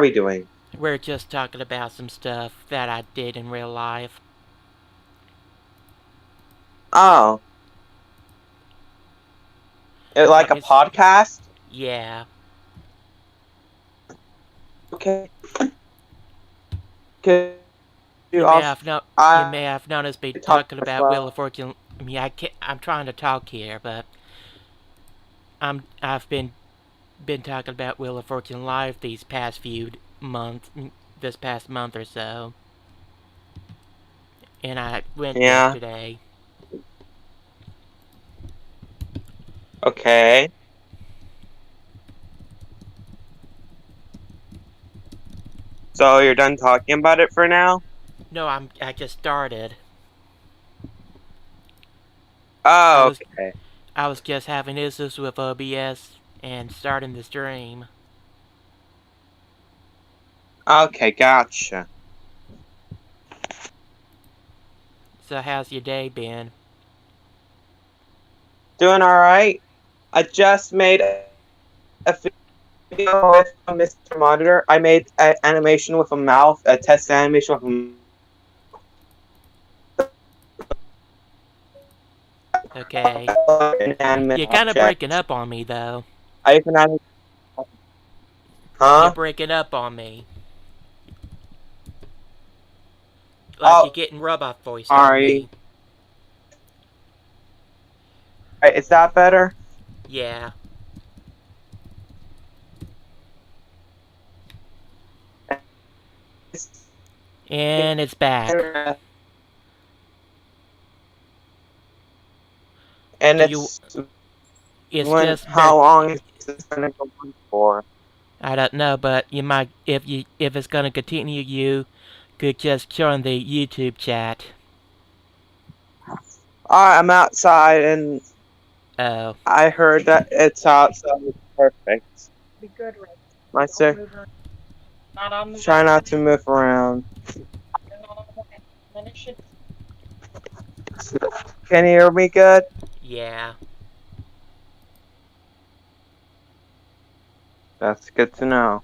we doing? We're just talking about some stuff that I did in real life. Oh. Like a It's podcast? yeah. Okay. Could you You may also have no. You I may have noticed me talk talking as about Wheel of well? Fortune. I mean, I'm trying to talk here, but I've been talking about Wheel of Fortune live these past few months. This past month or so, and I went Yeah. yesterday. Okay. So you're done talking about it for now? No, I just started. I Oh, was okay. I was just having issues with OBS and starting the stream. Okay, gotcha. So how's your day been? Doing alright. I just made a video with Mr. Monitor. I made an animation with a mouth, a test animation with a Okay. inanimate You're kind of breaking object. up on me, though. I even added, You're huh? breaking up on me. Like Oh, you're getting robot voiced on sorry. me. Right, is that better? Yeah. And it's back. And Do you. it's It's when just how that. long is this gonna go on for? I don't know, but you might. If it's gonna continue, you could just join the YouTube chat. I'm outside and Oh. I heard that it's outside. It's perfect. Be good, right? My Don't sir, move around. Not on the try not to move around. not on the way. Then it should. Can you hear me good? Yeah. That's good to know.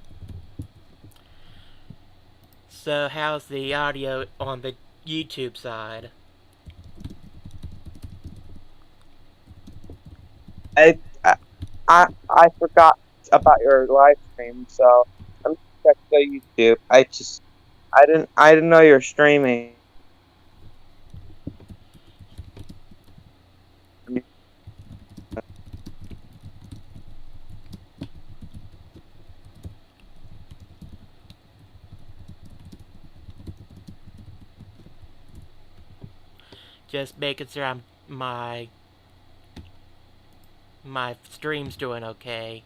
So how's the audio on the YouTube side? I I forgot about your live stream, so I'm gonna check the YouTube. I didn't know you're streaming. Just making sure my stream's doing okay.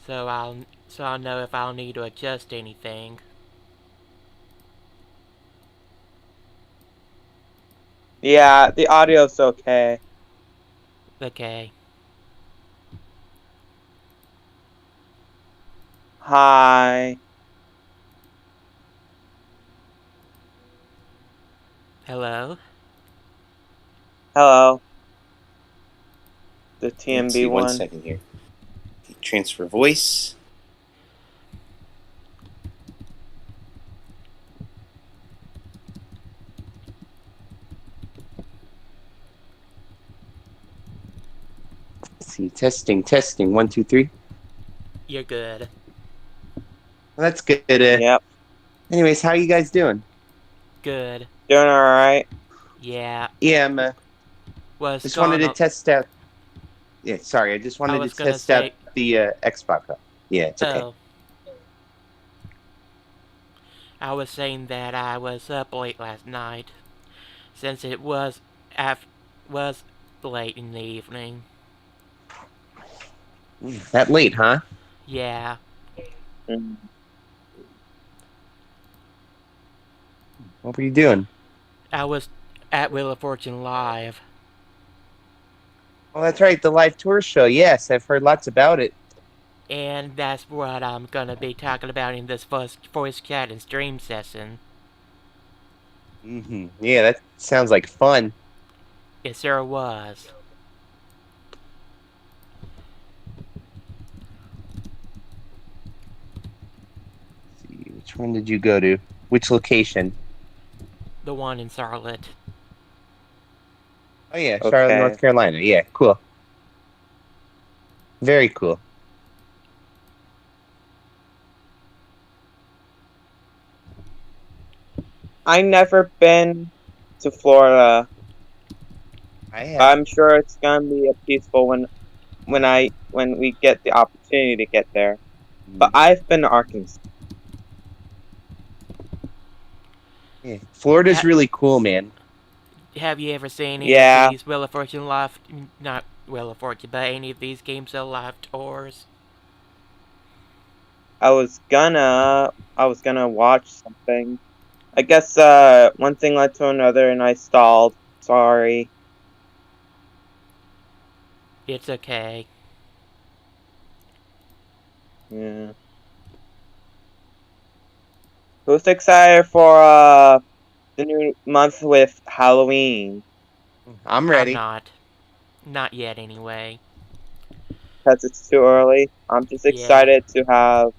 So I'll know if I'll need to adjust anything. Yeah, the audio's okay. Okay. Hi. Hello? Hello. The Let's TMB see, one one. second here. Transfer voice. Let's see, testing. 1, 2, 3. You're good. Well, that's good. Yep. Anyways, how are you guys doing? Good. Doing alright. Yeah. Yeah, I'm Was just wanted to gonna test out. Yeah, sorry, I just wanted was to gonna test out say the Xbox. Yeah, it's okay. oh. I was saying that I was up late last night. Since it was was late in the evening. That late, huh? Yeah. Mm. What were you doing? I was at Wheel of Fortune Live. Oh, that's right, the live tour show. Yes, I've heard lots about it. And that's what I'm gonna be talking about in this voice chat and stream session. Yeah, that sounds like fun. It sure was. Which one did you go to? Which location? The one in Charlotte. Oh yeah, Okay. Charlotte, North Carolina. Yeah, cool. Very cool. I never been to Florida. I have. I'm sure it's gonna be a peaceful when we get the opportunity to get there. But I've been to Arkansas. Yeah. Florida's Ha- really cool, man. Have you ever seen any Yeah. of these Wheel of Fortune live, not Wheel of Fortune, but any of these game show live tours? I was gonna watch something. I guess one thing led to another and I stalled. Sorry. It's okay. Yeah. Who's excited for the new month with Halloween? I'm ready. I'm not yet anyway. Because it's too early. I'm just Yeah. excited to have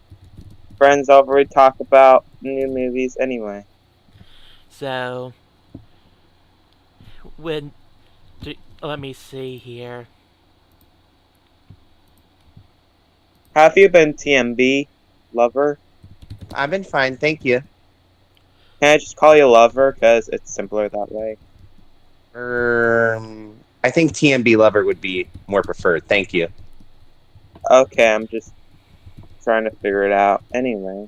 friends over to talk about new movies anyway. So, let me see here. Have you been TMB, lover? I've been fine, thank you. Can I just call you lover? Because it's simpler that way. I think TMB lover would be more preferred. Thank you. Okay, I'm just trying to figure it out. Anyway.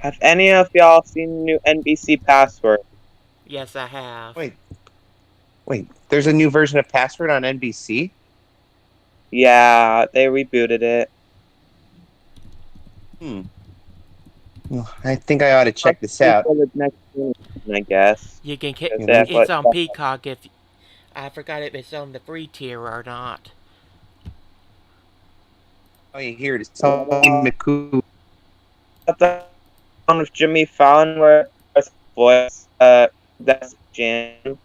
Have any of y'all seen the new NBC Password? Yes, I have. Wait, there's a new version of Password on NBC? Yeah, they rebooted it. Well, I think I ought to check this out. For the next season, I guess. You can get Yeah, that's it's what- on Peacock if I forgot if it's on the free tier or not. Oh, you hear it. It's Tony McCoo. The one with Jimmy Fallon where his voice that's Jim.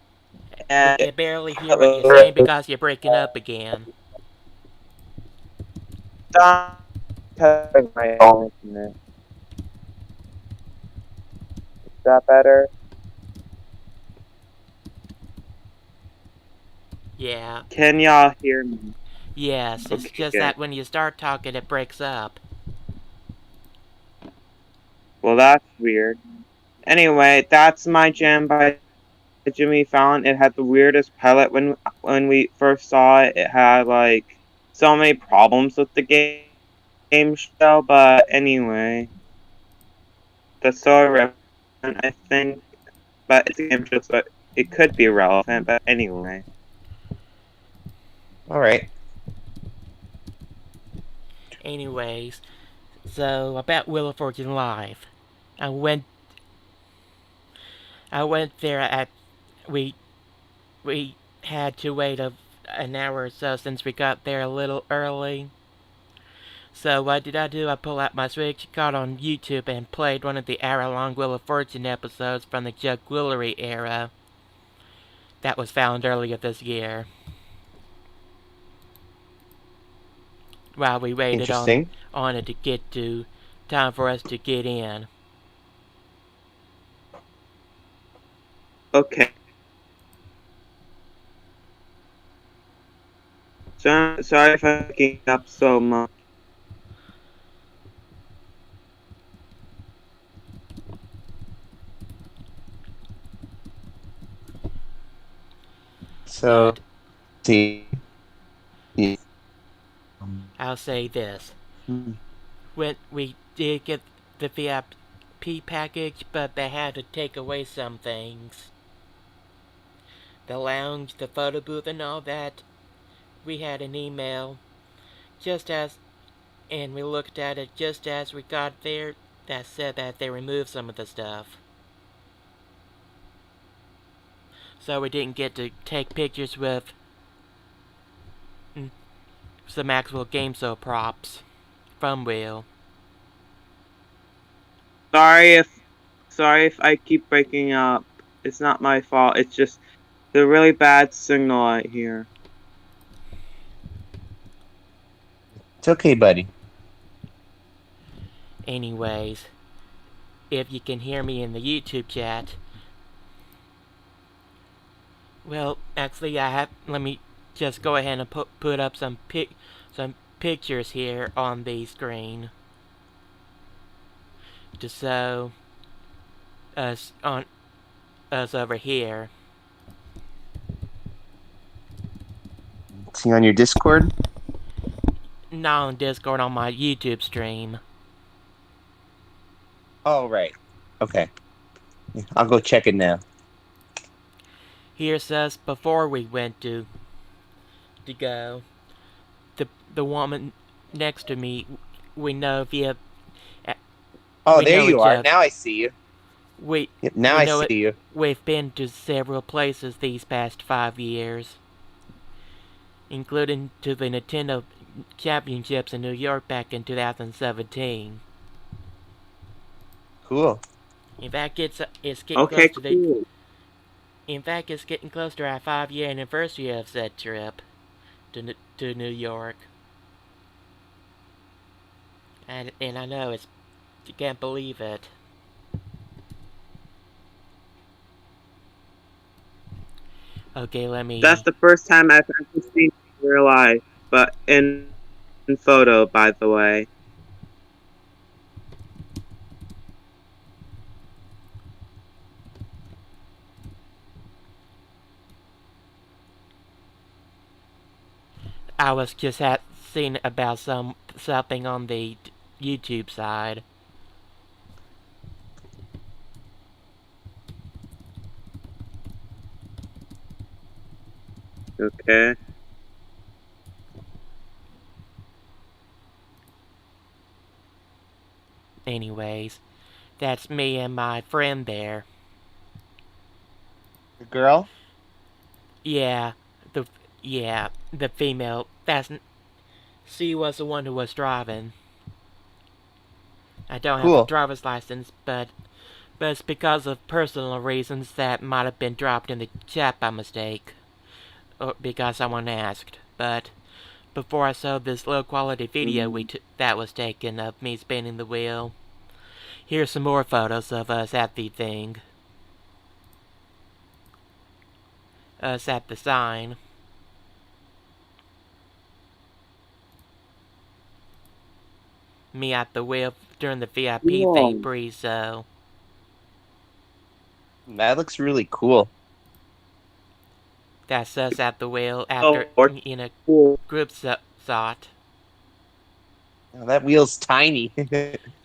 And I barely hear what you're saying because you're breaking up again. my own internet. Is that better? Yeah. Can y'all hear me? Yes, it's Okay, just good. that when you start talking, it breaks up. Well, that's weird. Anyway, that's My Jam by Jimmy Fallon. It had the weirdest pilot when we first saw it. It had like so many problems with the game show, but anyway, the so irrelevant, I think. But it's a game show, so it could be relevant. But anyway, All right. Anyways, so about Wheel of Fortune Live. I went there at we had to wait an hour or so since we got there a little early. So what did I do? I pulled out my Switch, got on YouTube, and played one of the hour-long Wheel of Fortune episodes from the Jugglery era that was found earlier this year. While we waited Interesting. on it to get to time for us to get in. okay. So, sorry if I'm waking up so much. So, see. Yeah. I'll say this. Hmm. When we did get the VIP package, but they had to take away some things. The lounge, the photo booth, and all that. We had an email and we looked at it just as we got there that said that they removed some of the stuff. So we didn't get to take pictures with some actual game show props. phone wheel. Sorry if I keep breaking up. It's not my fault. It's just the really bad signal out here. It's okay, buddy. Anyways, if you can hear me in the YouTube chat. Well, actually, let me just go ahead and put up some pictures here on the screen to show us over here. See on your Discord? Not on Discord, on my YouTube stream. Oh, right. Okay. I'll go check it now. Here's us before we went to go. The woman next to me, we know via. Oh, we there know you each are. other. Now I see you. Yep, now we I know see you. We've been to several places these past 5 years, including to the Nintendo Championships in New York back in 2017. Cool. In fact, it's getting Okay, close to cool. In fact, it's getting close to our 5-year anniversary of said trip to New York. And I know you can't believe it. Okay, let me. That's the first time I've ever seen it in real life, but in photo, by the way. I was just seeing about something on the YouTube side. Okay. Anyways, that's me and my friend there. The girl? Yeah, the female. She was the one who was driving. I don't have Cool. a driver's license, but it's because of personal reasons that might have been dropped in the chat by mistake, or because someone asked. But before I saw this low-quality video that was taken of me spinning the wheel, here's some more photos of us at the thing. Us at the sign. Me at the wheel during the VIP thing, so. That looks really cool. That's us at the wheel after in a group shot. Oh, that wheel's tiny.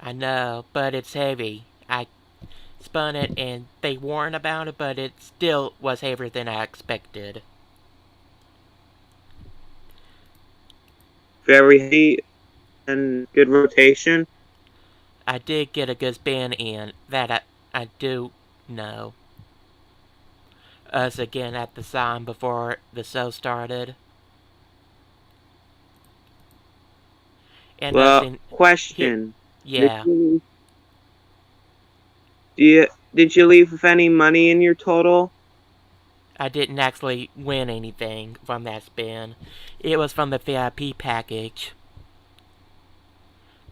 I know, but it's heavy. I spun it and they warned about it, but it still was heavier than I expected. Very heavy and good rotation. I did get a good spin in, that I do know. Us again at the sign before the show started. And Well, question. Yeah. Did you leave with any money in your total? I didn't actually win anything from that spin. It was from the VIP package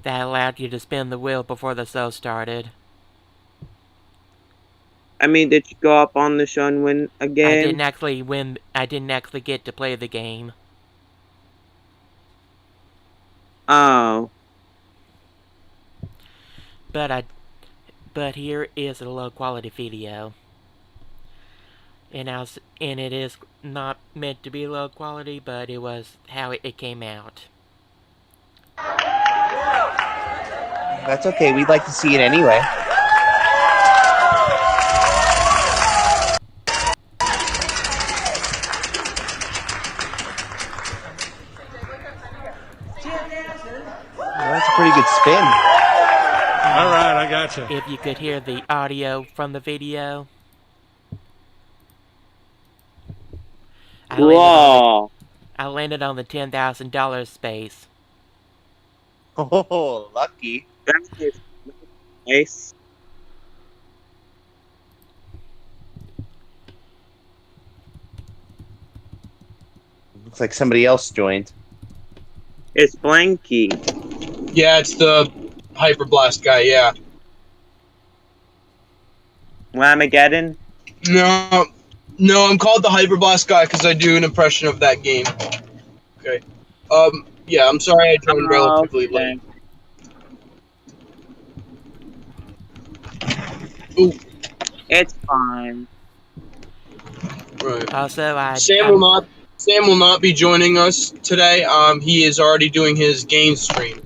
that allowed you to spin the wheel before the show started. I mean, did you go up on the show and win a game? I didn't actually win. I didn't actually get to play the game. Oh. But here is a low quality video. And it is not meant to be low quality, but it was how it came out. That's okay. We'd like to see it anyway. Well, that's a pretty good spin. All right, I gotcha. If you could hear the audio from the video. Whoa. I landed on the $10,000 space. Oh, lucky. That is nice. Looks like somebody else joined. It's Blanky. Yeah, it's the Hyperblast guy, yeah. Lamageddon. No, I'm called the Hyperblast guy because I do an impression of that game. Okay. Yeah, I'm sorry I joined relatively late. Ooh. It's fine. Right. Also, Sam will not be joining us today. He is already doing his game stream.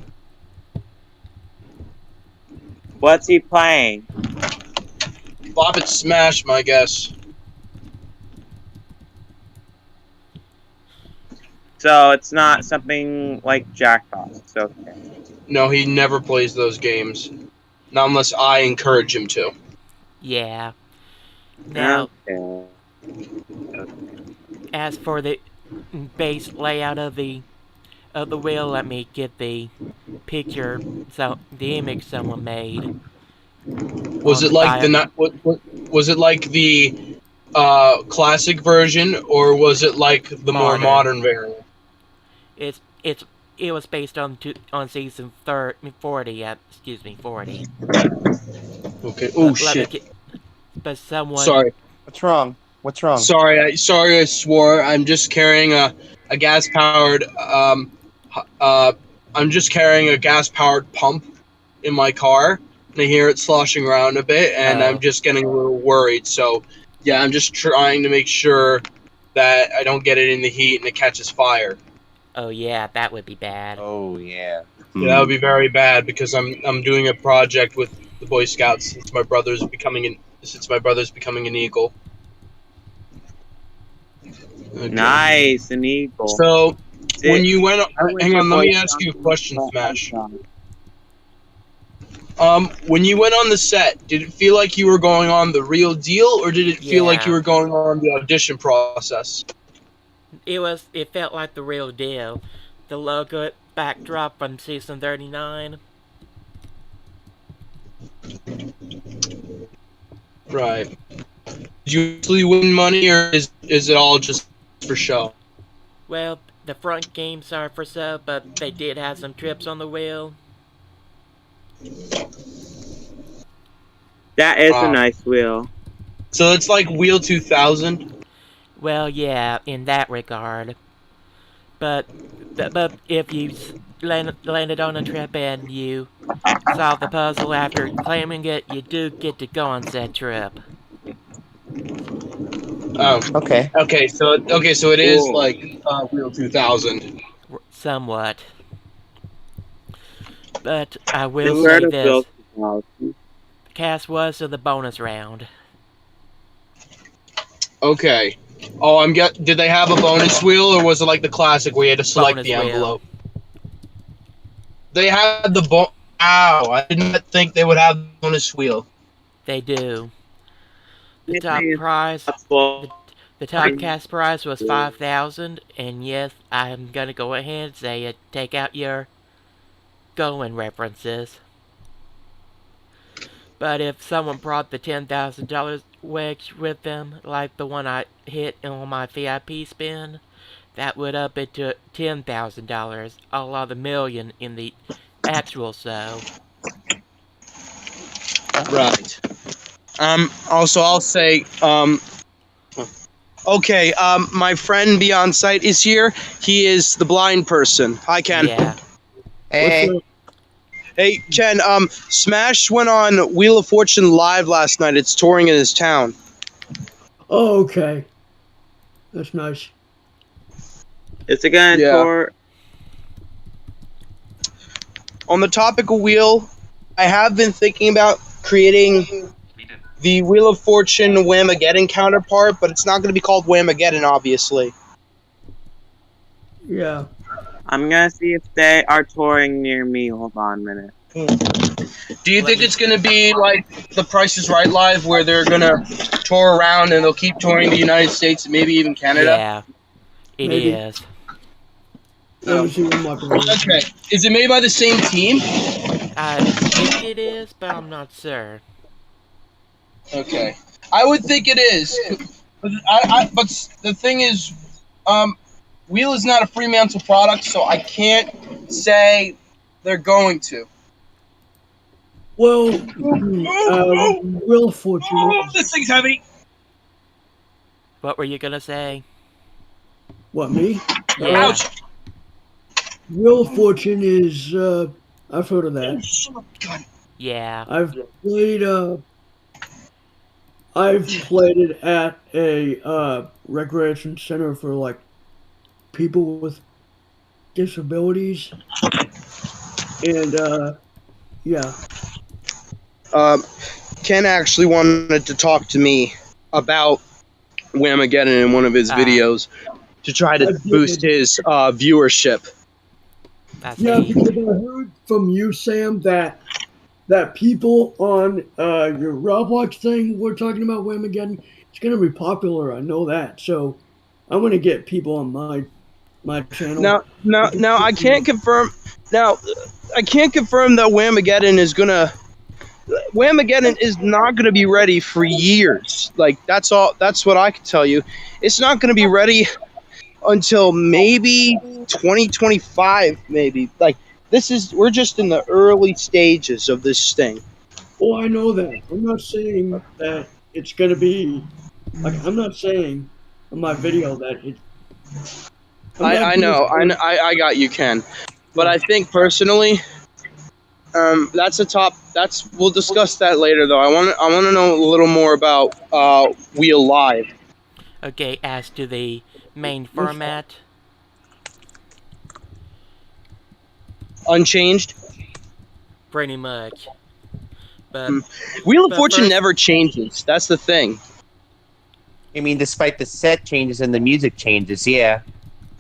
What's he playing? Bop it Smash, my guess. So it's not something like Jackbox. Okay. No, he never plays those games. Not unless I encourage him to. Yeah. Now, Okay. as for the base layout of the wheel, let me get the picture, the image someone made. Was it like was it like the classic version, or was it like the more modern variant? It was based on season 40. Excuse me, 40. Okay. Oh shit. But someone. Sorry. What's wrong? What's wrong? Sorry, I swore. I'm just carrying a gas powered I'm just carrying a gas powered pump in my car, and I hear it sloshing around a bit, and I'm just getting a little worried. So, yeah, I'm just trying to make sure that I don't get it in the heat and it catches fire. Oh yeah, that would be bad. Oh yeah. Yeah, that would be very bad because I'm doing a project with the Boy Scouts since my brother's becoming an Eagle. Okay. Nice, an eagle. So, when you went, hang on, let me ask you a question, Smash. When you went on the set, did it feel like you were going on the real deal, or did it feel like you were going on the audition process? It felt like the real deal. The logo backdrop from season 39. Right. Did you actually win money, or is it all just for show? Well, the front games are for sale, but they did have some trips on the wheel. That is a nice wheel. So it's like Wheel 2000? Well, yeah, in that regard. But if you landed on a trip and you solve the puzzle after claiming it, you do get to go on said trip. Oh. Okay. Okay, so it is like Wheel 2000. Somewhat. But I will say this. Cass was in the bonus round. Okay. Oh, did they have a bonus wheel, or was it like the classic where you had to select bonus the envelope? Wheel. They had the Ow! I did not think they would have the bonus wheel. They do. The top prize, the top cast prize was 5,000, and yes, I'm gonna go ahead and say it. Take out your going references. But if someone brought the $10,000 wedge with them, like the one I hit on my VIP spin, that would up it to $10,000, a lot of million in the actual show. Right. Also, I'll say, okay, my friend Beyond Sight is here. He is the blind person. Hi, Ken. Yeah. Hey. Hey, Ken, Smash went on Wheel of Fortune Live last night. It's touring in his town. Oh, okay. That's nice. Is it gonna tour? On the topic of Wheel, I have been thinking about creating the Wheel of Fortune Whamageddon counterpart, but it's not going to be called Whamageddon, obviously. Yeah. I'm gonna see if they are touring near me. Hold on a minute. Do you think it's going to be like The Price is Right Live, where they're going to tour around and they'll keep touring the United States and maybe even Canada? Yeah, it Maybe. is. Let me see what my brother is. Okay. Is it made by the same team? I think it is, but I'm not sure. Okay. I would think it is. But but the thing is, Wheel is not a Fremantle product, so I can't say they're going to. Well, Wheel of Fortune. This thing's heavy. What were you gonna say? What, me? Yeah. Ouch. Wheel of Fortune is, I've heard of that. Yeah. I've played it at a recreation center for like people with disabilities, and yeah. Ken actually wanted to talk to me about Whamageddon in one of his videos to try I to did. boost his viewership. I Yeah, see. because I heard from you, Sam, that people on your Roblox thing were talking about Whamageddon. It's gonna be popular. I know that. So I'm gonna get people on my channel. Now I can't confirm. Now I can't confirm that Whamageddon is not gonna be ready for years. Like that's all. That's what I can tell you. It's not gonna be ready until maybe 2025. Maybe like we're just in the early stages of this thing. Oh, I know that. I'm not saying that it's gonna be like. I'm not saying on my video that it. I know. I got you, Ken. But I think personally, we'll discuss that later. Though I want to know a little more about Wheel Live. Okay, as to the main format, Unchanged. pretty much. But Wheel of but Fortune first- never changes. That's the thing. I mean, despite the set changes and the music changes, yeah.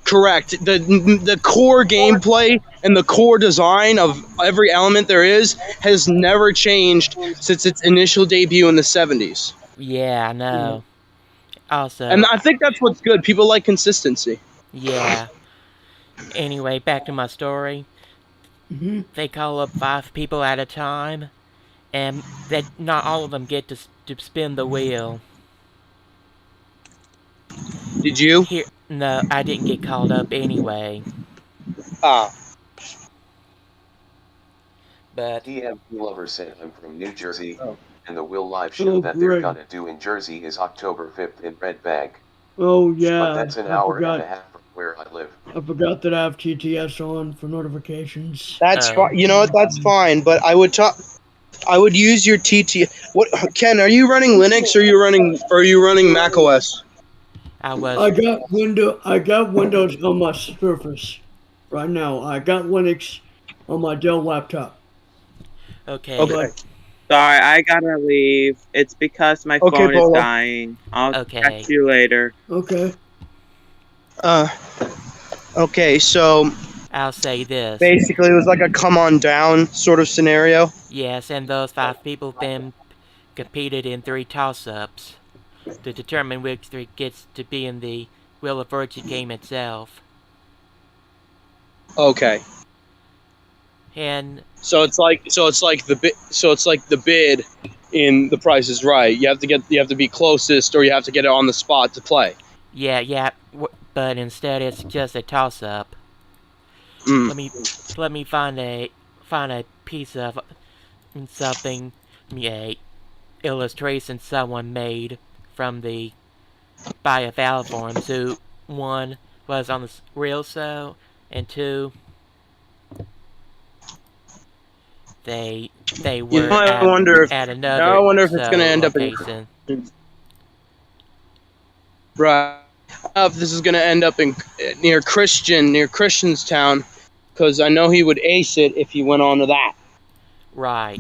Correct. The core gameplay and the core design of every element there is has never changed since its initial debut in the 70s. Yeah, I know. Also, And I think that's what's good. People like consistency. yeah. Anyway, back to my story. Mhm. They call up 5 people at a time, and not all of them get to spin the wheel. Did you? No, I didn't get called up anyway. Ah. But DM Lover sent him from New Jersey, and the Will Live Oh, show that they're great. gonna do in Jersey is October 5th in Red Bank. Oh yeah. But that's an I hour and a forgot. half from where I live. I forgot that I have TTS on for notifications. That's Oh. fine. You know what? That's fine. But I would use your What, Ken? Are you running Linux or are you running Mac OS? I was. I got Windows on my Surface right now. I got Linux on my Dell laptop. Okay. Okay. Sorry, I gotta leave. It's because my Okay, phone is Polo. dying. I'll Okay. catch you later. Okay. Okay. So I'll say this. basically, it was like a come on down sort of scenario. Yes, and those 5 people then competed in 3 toss-ups to determine which 3 gets to be in the Wheel of Fortune game itself. Okay. And So it's like the bid in The Price is Right. You have to be closest, or you have to get it on the spot to play. yeah, but instead it's just a toss-up. Mm. Let me find a piece of something, a illustration someone made from the BioVal forums. Who 1 was on the real show, and 2 they were I wonder if at another. now I wonder if it's gonna end up in location. right. If this is gonna end up in near Christian's Town, because I know he would ace it if he went on to that. Right.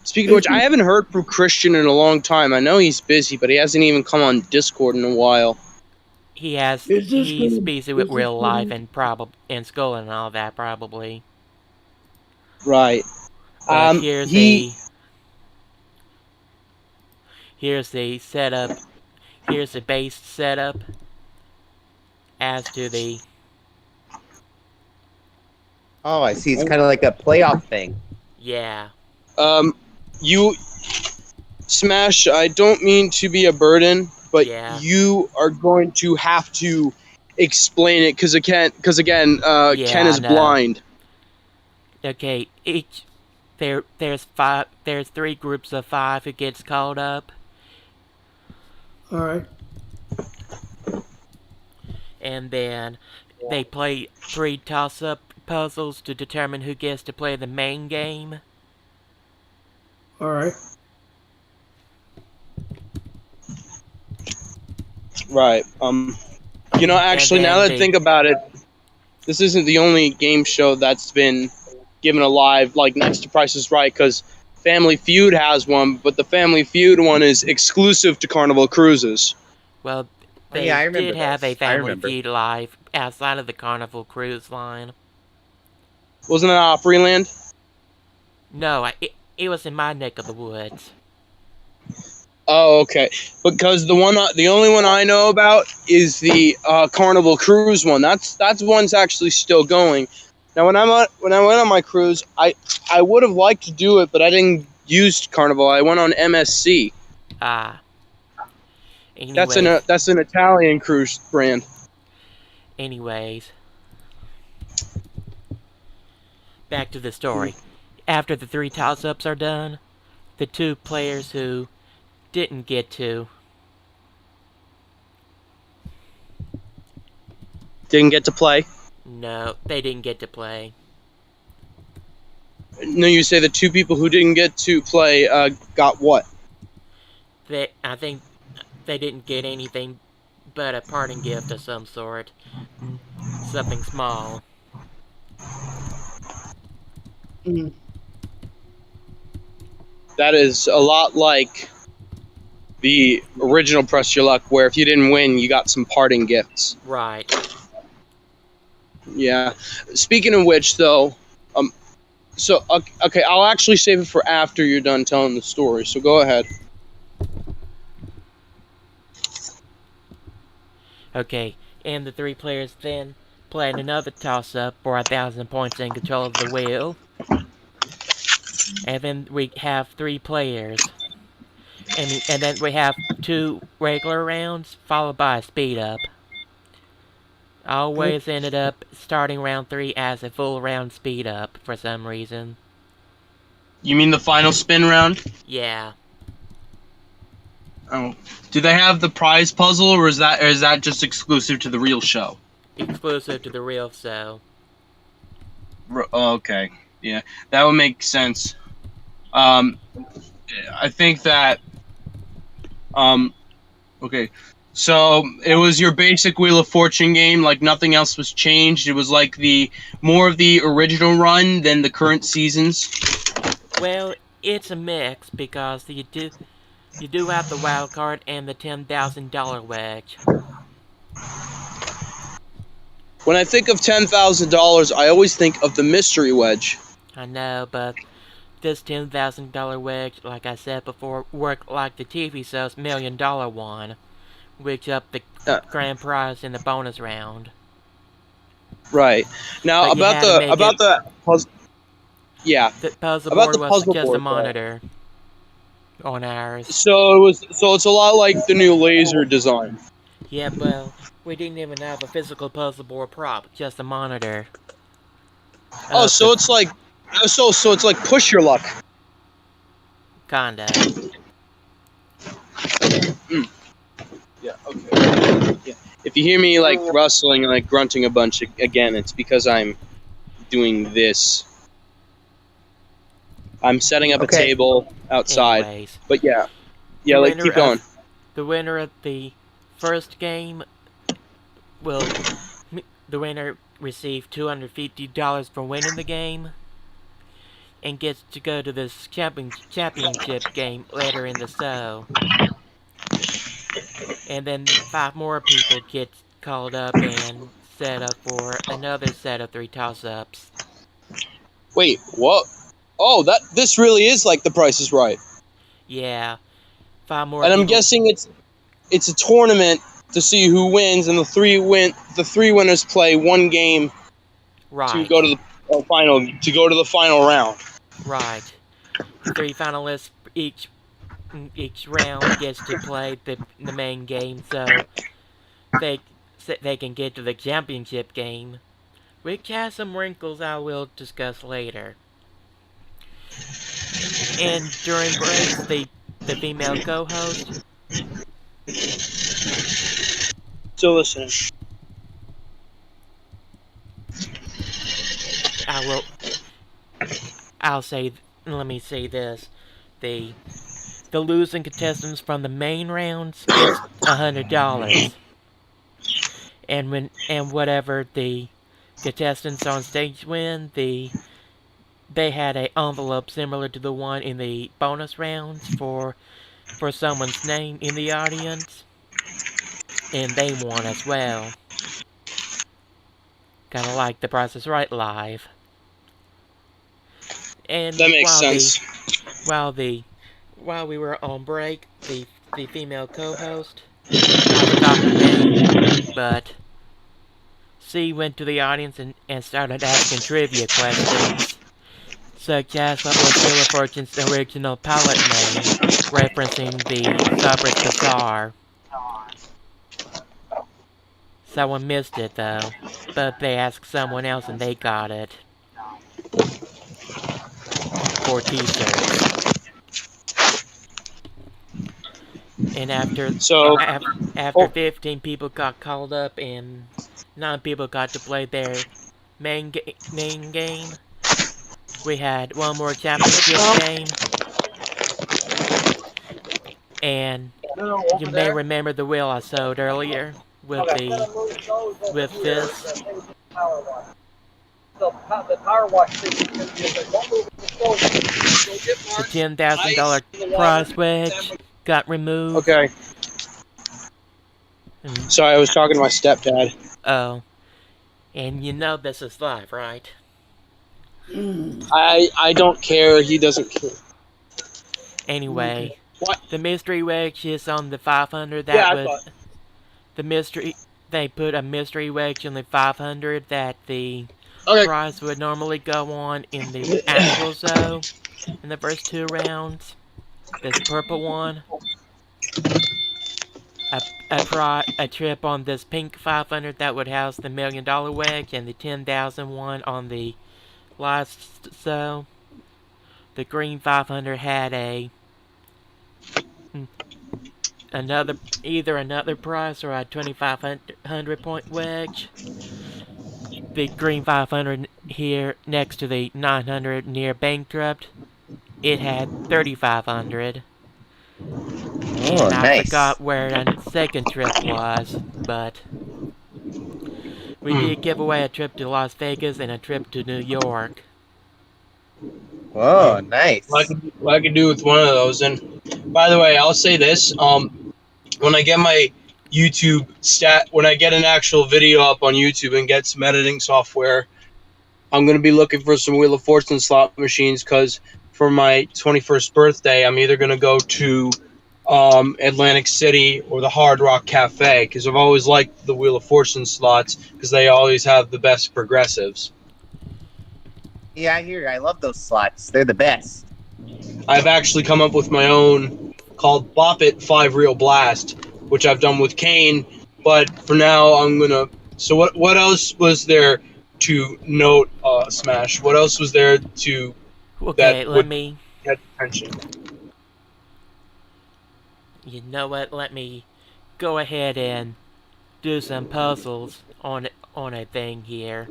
Speaking of which, I haven't heard from Christian in a long time. I know he's busy, but he hasn't even come on Discord in a while. He's busy with real life and and school and all that probably. Right. But here's the setup. Here's the base setup as to the Oh, I see. It's kind of like a playoff thing. yeah. You Smash. I don't mean to be a burden, but Yeah. you are going to have to explain it because again, Ken I is know. blind. Okay, there's 3 groups of 5 who gets called up, All right. and then they play 3 toss-up puzzles to determine who gets to play the main game. All right. Right. Actually, then now that I they- think about it, this isn't the only game show that's been given a live, like, next to Price is Right, because Family Feud has one, but the Family Feud one is exclusive to Carnival Cruises. Well, Oh, they yeah, I remember did have a this. I Family remember. Feud live outside of the Carnival Cruise line. Wasn't it Opryland? No, it was in my neck of the woods. Oh, okay. Because the only one I know about is the Carnival Cruise one. That's one's actually still going. Now, when I went on my cruise, I would have liked to do it, but I didn't use Carnival. I went on MSC. Ah. Anyways, That's an Italian cruise brand. anyways, back to the story. After the 3 toss-ups are done, the 2 players who didn't get to Didn't get to play. no, they didn't get to play. No, you say the 2 people who didn't get to play got what? I think they didn't get anything but a parting gift of some sort. Something small. That is a lot like the original Press Your Luck, where if you didn't win, you got some parting gifts. Right. Yeah. Speaking of which, though, okay, I'll actually save it for after you're done telling the story. So go ahead. Okay, and the 3 players then played another toss-up for 1,000 points in control of the wheel. And then we have 3 players. And then we have 2 regular rounds, followed by a speed-up. Always ended up starting round 3 as a full round speed-up for some reason. You mean the final spin round? Yeah. Oh. Do they have the prize puzzle, or is that just exclusive to the real show? Exclusive to the real show. Okay. Yeah, that would make sense. I think that. Okay. So it was your basic Wheel of Fortune game, like nothing else was changed. It was like more of the original run than the current seasons. Well, it's a mix because you do have the wild card and the $10,000 wedge. When I think of $10,000, I always think of the mystery wedge. I know, but this $10,000 wedge, like I said before, worked like the TV show's $1 million one, which up the grand prize in the bonus round. Right. Now But you had to make about it- the puzzle. Yeah. The puzzle About board the was puzzle just board, a monitor on ours. So it's a lot like the new laser design. Yeah, well, we didn't even have a physical puzzle board prop, just a monitor. Oh, so it's like so it's like Push Your Luck. Kinda. Yeah, okay. Yeah. If you hear me like rustling, like grunting a bunch again, it's because I'm doing this. I'm setting up Okay. a table outside. Anyways, But yeah. Yeah, the like winner keep going. the winner of the first game the winner received $250 for winning the game and gets to go to this championship game later in the show. And then 5 more people get called up and set up for another set of 3 toss-ups. Wait, what? Oh, this really is like The Price is Right. Yeah. 5 more And I'm people- guessing it's a tournament to see who wins, and the three winners play one game Right. to go to the final round. Right. 3 finalists each round gets to play the main game, so they can get to the championship game, which has some wrinkles I will discuss later. And during breaks, the female co-host. So listen. Let me say this. The losing contestants from the main rounds gets $100. And whatever the contestants on stage win, they had an envelope similar to the one in the bonus rounds for someone's name in the audience. And they won as well. Kinda like The Price is Right live. And that makes sense. While we were on break, the female co-host, I forgot her name, but she went to the audience and started asking trivia questions, such as what was Wheel of Fortune's original palette name, referencing the Sabras Bazaar. Someone missed it though, but they asked someone else and they got it. 4 t-shirts. And after 15 people got called up and 9 people got to play their main game, we had one more championship game. And you may remember the wheel I showed earlier with this. The $10,000 prize wedge got removed. Okay. Sorry, I was talking to my stepdad. Oh. And you know this is live, right? I don't care. He doesn't care. Anyway. What? The mystery wedge is on the 500. They put a mystery wedge on the 500 that the prize would normally go on in the actual zone in the first 2 rounds. This purple one. A trip on this pink 500 that would house the $1 million wedge, and the 10,000 one on the last zone. The green 500 had either another prize or a 2,500 point wedge. The green 500 here next to the 900 near bankrupt, it had 3,500. And I forgot where the second trip was, but we did give away a trip to Las Vegas and a trip to New York. Whoa, nice. What I could do with one of those. And by the way, I'll say this: when I get my YouTube when I get an actual video up on YouTube and get some editing software, I'm gonna be looking for some Wheel of Fortune slot machines, because for my 21st birthday, I'm either gonna go to Atlantic City or the Hard Rock Cafe, because I've always liked the Wheel of Fortune slots because they always have the best progressives. Yeah, I hear you. I love those slots. They're the best. I've actually come up with my own called Bop It 5 Reel Blast, which I've done with Kane, but for now I'm gonna. So what else was there to note, Smash? What else was there to let me get attention? You know what? Let me go ahead and do some puzzles on a thing here.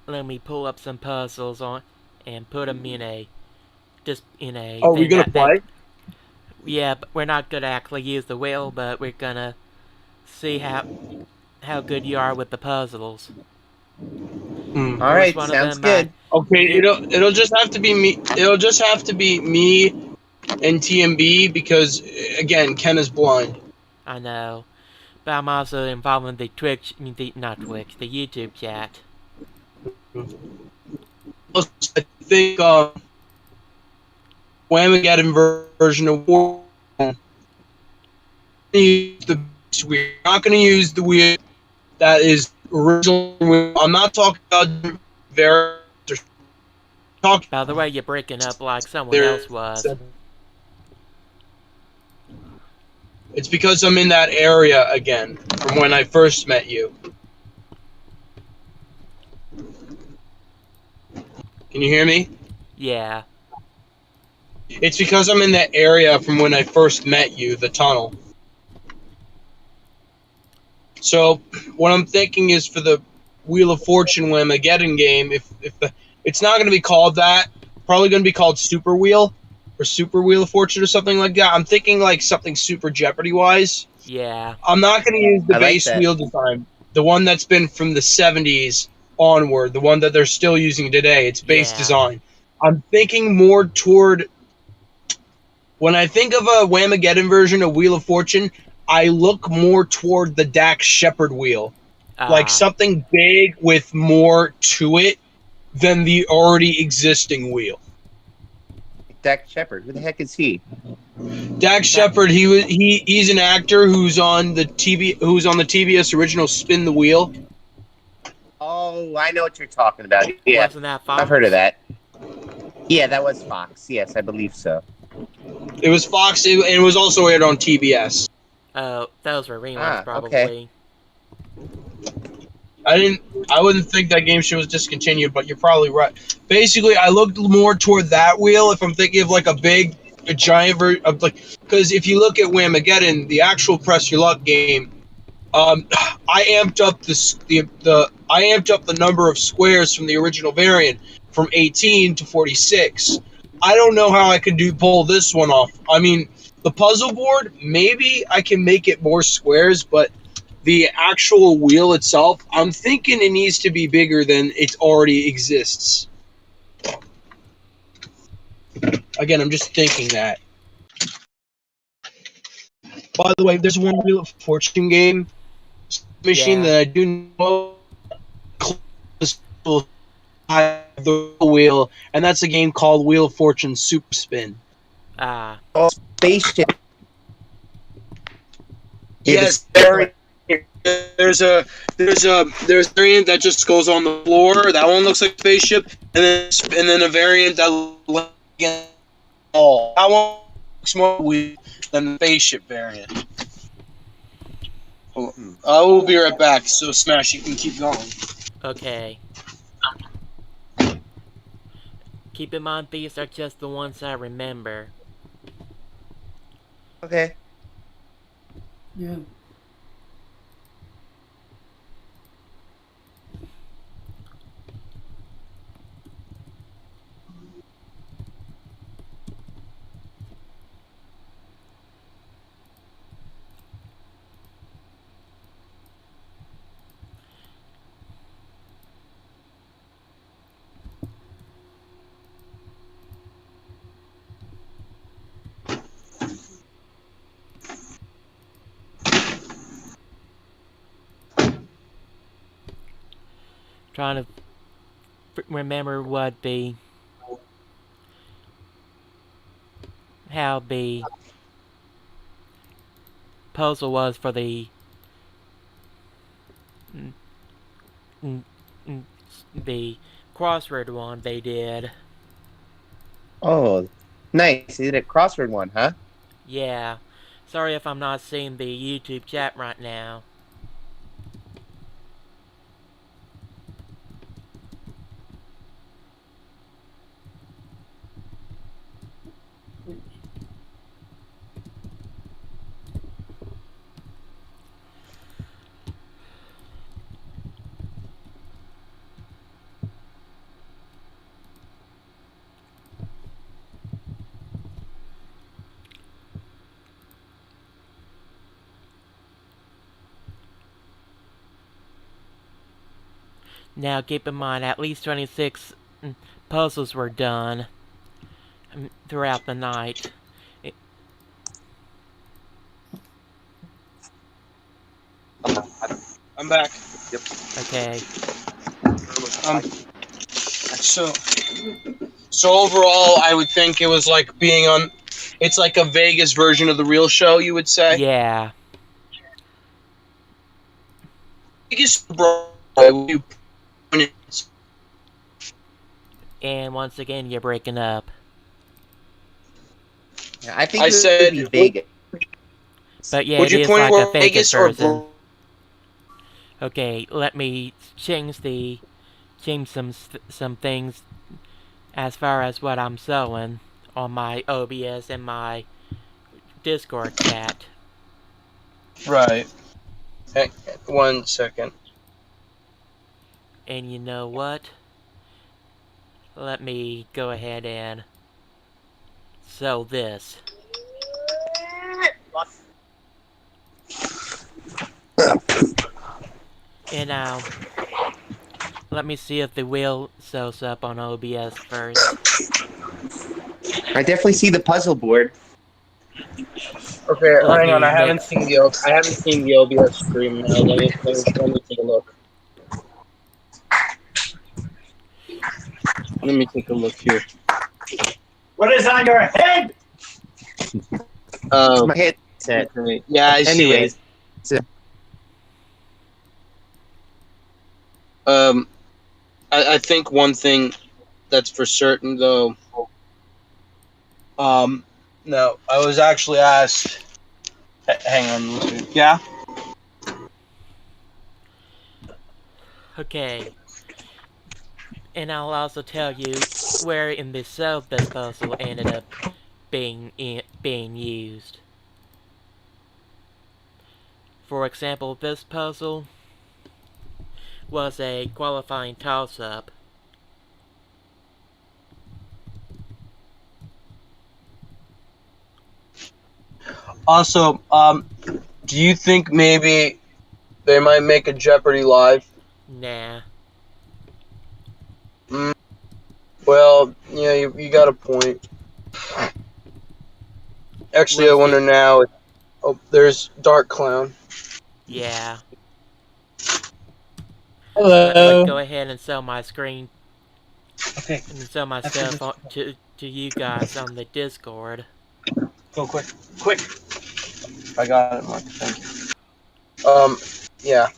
Let me pull up some puzzles and put them in a. Are we gonna play? Yeah, but we're not gonna actually use the wheel, but we're gonna see how good you are with the puzzles. All right, sounds good. Okay, it'll just have to be me. It'll just have to be me and TMB, because again, Ken is blind. I know, but I'm also involved in the the YouTube chat. I think Whamageddon version of War use the base wheel. We're not going to use the wheel that is original. I'm not talking about variants. By the way, you're breaking up like someone There- else was. It's because I'm in that area again from when I first met you. Can you hear me? Yeah. It's because I'm in that area from when I first met you, the tunnel. So, what I'm thinking is for the Wheel of Fortune Whamageddon game, if it's not going to be called that, probably going to be called Super Wheel or Super Wheel of Fortune or something like that. I'm thinking like something Super Jeopardy wise. Yeah. I'm not going to use the I like base that. wheel design, the one that's been from the 70s onward, the one that they're still using today. It's base Yeah. design. I'm thinking more toward. When I think of a Whamageddon version of Wheel of Fortune, I look more toward the Dax Shepard wheel. Like something big with more to it than the already existing wheel. Dak Shepard. Who the heck is he? Dax Shepard, he's an actor who's on the TBS original Spin the Wheel. Oh, I know what you're talking about. Yeah, Wasn't that Fox? I've heard of that. Yeah, that was Fox. Yes, I believe so. It was Fox, and it was also aired on TBS. Oh, those were reruns, Ah, probably. okay. I wouldn't think that game show was discontinued, but you're probably right. Basically, I looked more toward that wheel if I'm thinking of like a giant version of like, because if you look at Whamageddon, the actual Press Your Luck game, I amped up the number of squares from the original variant from 18 to 46. I don't know how I could pull this one off. I mean, the puzzle board, maybe I can make it more squares, but the actual wheel itself, I'm thinking it needs to be bigger than it already exists. Again, I'm just thinking that. By the way, there's one Wheel of Fortune game machine Yeah. that I do know will have the wheel, and that's a game called Wheel of Fortune Super Spin. Ah. Spaceship. Yes, there's a variant that just goes on the floor. That one looks like a spaceship, and then a variant that looks like all. That one looks more weird than the spaceship variant. I will be right back. So Smash, you can keep going. Okay. Keep in mind, these are just the ones I remember. Okay. Yeah. Trying to remember what how the puzzle was for the the crossword one they did. Oh, nice. You did a crossword one, huh? Yeah. Sorry if I'm not seeing the YouTube chat right now. Now keep in mind, at least 26 puzzles were done throughout the night. I'm back. Okay. So overall, I would think it was like being on. It's like a Vegas version of the real show, you would say. Yeah. biggest problem. And once again, you're breaking up. I think I it said- would be Vegas. But yeah, Would it you is point like a for Vegas Vegas or person. Okay, let me change some things as far as what I'm showing on my OBS and my Discord chat. Right. Hey, 1 second. And you know what? Let me go ahead and sell this. And now, let me see if the wheel shows up on OBS first. I definitely see the puzzle board. Okay, Let hang on. me I haven't seen the OBS stream. Now let me take a look. Let me take a look here. What is on your head? Oh, My headset. okay. Yeah, I see Anyways, it. I think one thing that's for certain though. No, I was actually asked. Hang on. Yeah. Okay. And I'll also tell you where in the cell this puzzle ended up being used. For example, this puzzle was a qualifying toss-up. Also, do you think maybe they might make a Jeopardy live? Nah. Well, yeah, you got a point. Actually, I We'll wonder see. now. Oh, there's Dark Clown. Yeah. Hello. Let's go ahead and sell my screen Okay, and sell my stuff to you guys on the Discord. go quick. Quick. I got it, Mark. Thank you. Yeah.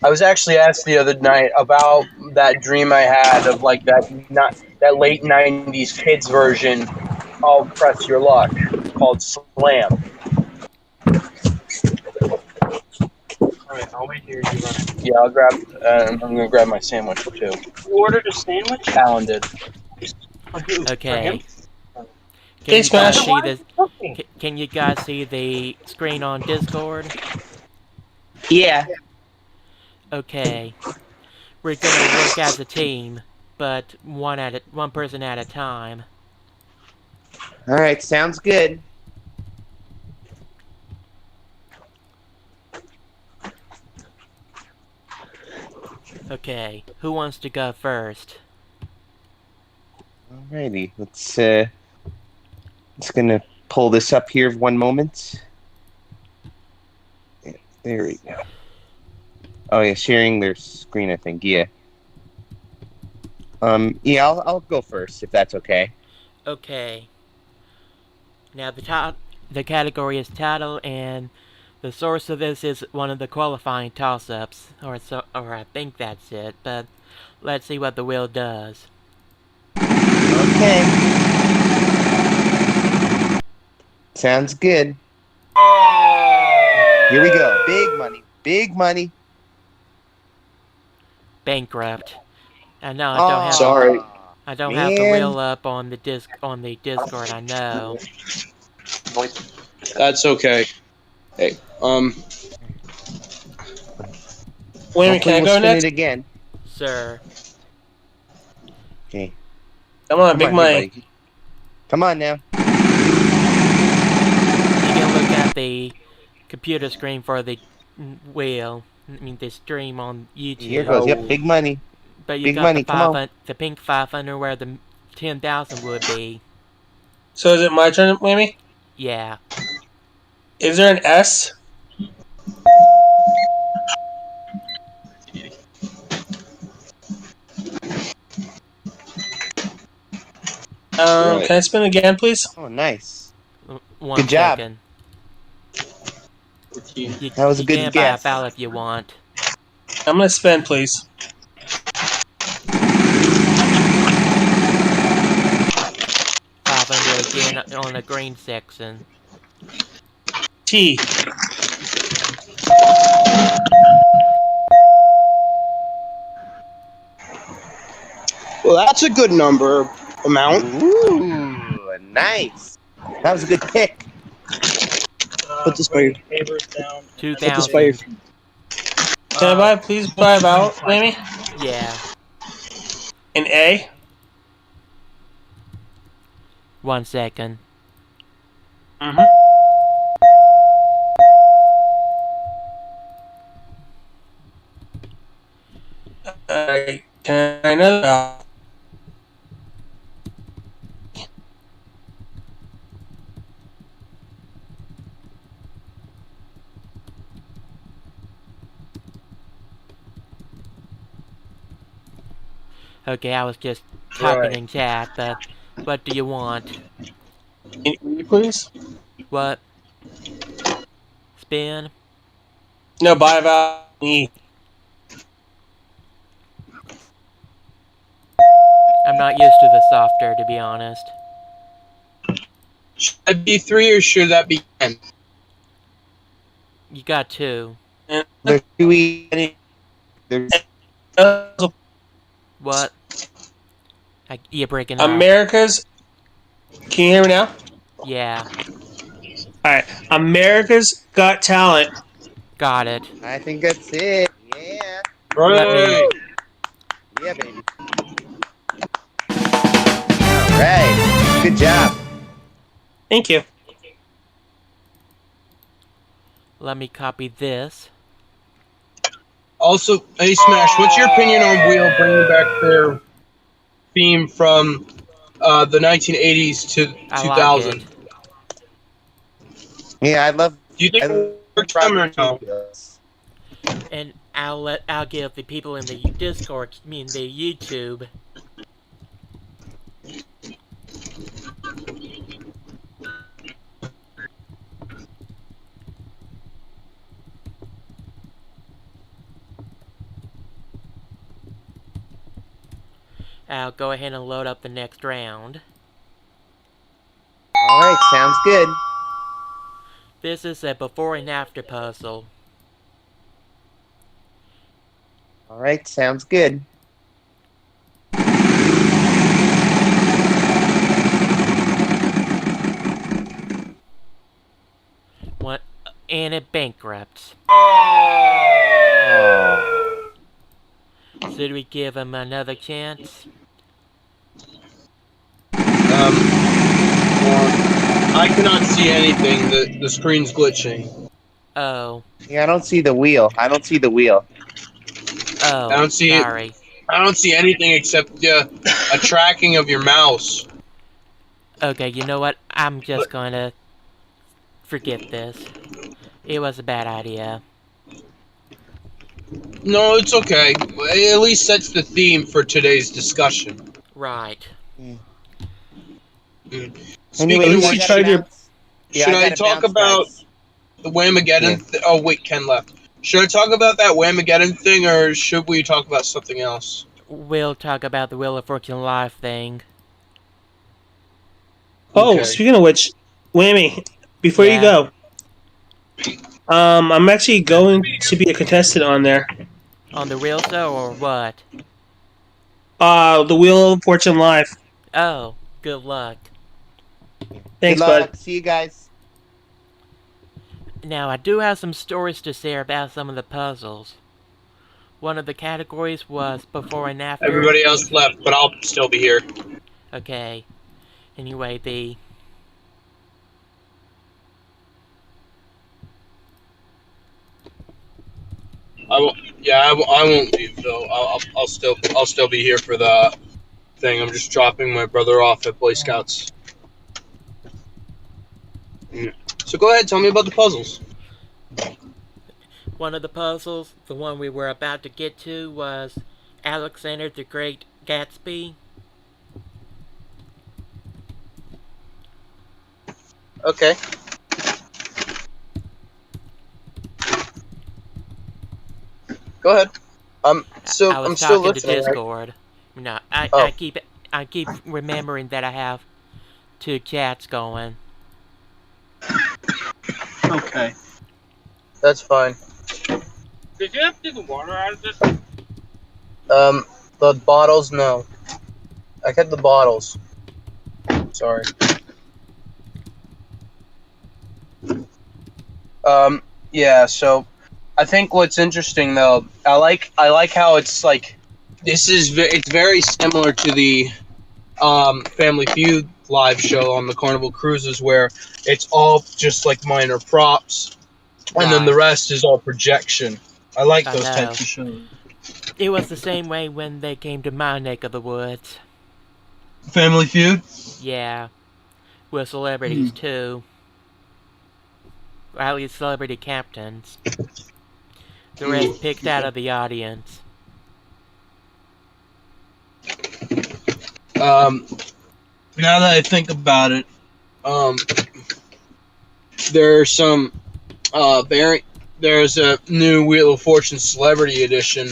I was actually asked the other night about that dream I had of like that late '90s kids version of Press Your Luck called Slam. Alright, I'll wait here. You run it. Yeah, I'll grab. I'm gonna grab my sandwich too. You ordered a sandwich? Alan did. For who? For Okay. him? Can you guys Smash. see this? Can you guys see the screen on Discord? Yeah. Okay. We're gonna work as a team, but one person at a time. All right, sounds good. Okay, who wants to go first? Alrighty, let's gonna pull this up here 1 moment. Yeah, there we go. Oh yeah, sharing their screen, I think. Yeah. Yeah, I'll go first if that's okay. Okay. Now the category is title, and the source of this is one of the qualifying toss-ups, or I think that's it. But let's see what the wheel does. Okay. Sounds good. Here we go. Big money. Big money. Bankrupt. I know I Oh, don't have. sorry. I don't have the Man. wheel up on the Discord. I know. That's okay. Hey, Hopefully Wait, can I we'll go spin next? it again. Sir. Okay. Come on, Come big on, money. here, buddy. Come on now. You can look at the computer screen for the wheel. I mean, the stream on YouTube. Here goes. Yep, big money. But you big got money, the come on. the pink 500 where the 10,000 would be. So is it my turn, Amy? Yeah. Is there an S? Right. Can I spin again, please? Oh, nice. One Good job. second. With you. You, That was a you good can guess. buy a foul if you want. I'm gonna spin, please. $500 again on the green section. T. Well, that's a good number amount. Ooh, nice. That was a good pick. Put this by your. Papers down. Put this by your. 2,000. Can I please buy out, Amy? Yeah. An A? 1 second. Mm-hmm. Can I know that? Okay, I was just typing in chat, but what do you want? Can you please? What? Spin? No, buy about E. I'm not used to the software, to be honest. Should that be 3 or should that be 10? You got 2. There's 2 E. There's What? You're breaking up. America's. Can you hear me now? Yeah, Alright. America's Got Talent. got it. I think that's it. Yeah. Right. Yeah, baby. All right. Good job. Thank you. Let me copy this. Also, hey Smash, what's your opinion on Wheel bringing back their theme from the 1980s to I 2000? like Yeah, I love. Do you think it worked for them or no? And I'll give the people in the Discord, I mean the YouTube. I'll go ahead and load up the next round. All right, sounds good. This is a before and after puzzle. All right, sounds good. What? And it bankrupts. Should we give him another chance? I cannot see anything. The screen's glitching. Oh. Yeah, I don't see the wheel. Oh, I don't see sorry. it. I don't see anything except a tracking of your mouse. Okay, you know what? I'm just gonna forget this. It was a bad idea. No, it's okay. It at least sets the theme for today's discussion. Right. Speaking Anyway, of you which, should try to. should I talk about the Whamageddon? Oh wait, Ken left. Should I talk about that Whamageddon thing, or should we talk about something else? We'll talk about the Wheel of Fortune Live thing. Oh, Okay. speaking of which, Whammy, before Yeah. you go, I'm actually going to be a contestant on there. On the real show or what? The Wheel of Fortune Live. Oh, good luck. Thanks, Good luck. bud. See you guys. Now, I do have some stories to share about some of the puzzles. One of the categories was before and after. Everybody else left, but I'll still be here. Okay. Anyway, I won't. Yeah, I won't leave though. I'll still be here for the thing. I'm just dropping my brother off at Boy Scouts. So go ahead, tell me about the puzzles. one of the puzzles, the one we were about to get to, was Alexander the Great Gatsby. Okay. Go ahead. I'm I still was still talking to listening. Right? Discord. No, I Oh. I keep remembering that I have 2 chats going. Okay. That's fine. Did you have to do the water out of this? The bottles, no. I kept the bottles. Sorry. Yeah, so I think what's interesting though, I like how it's like it's very similar to the Family Feud live show on the Carnival Cruises where it's all just like minor props and then the Right. rest is all projection. I like I those know. types of shows. It was the same way when they came to my neck of the woods. Family Feud? Yeah. With celebrities, too. Or at least celebrity captains. The rest picked out of the audience. Now that I think about it, there are some there's a new Wheel of Fortune Celebrity Edition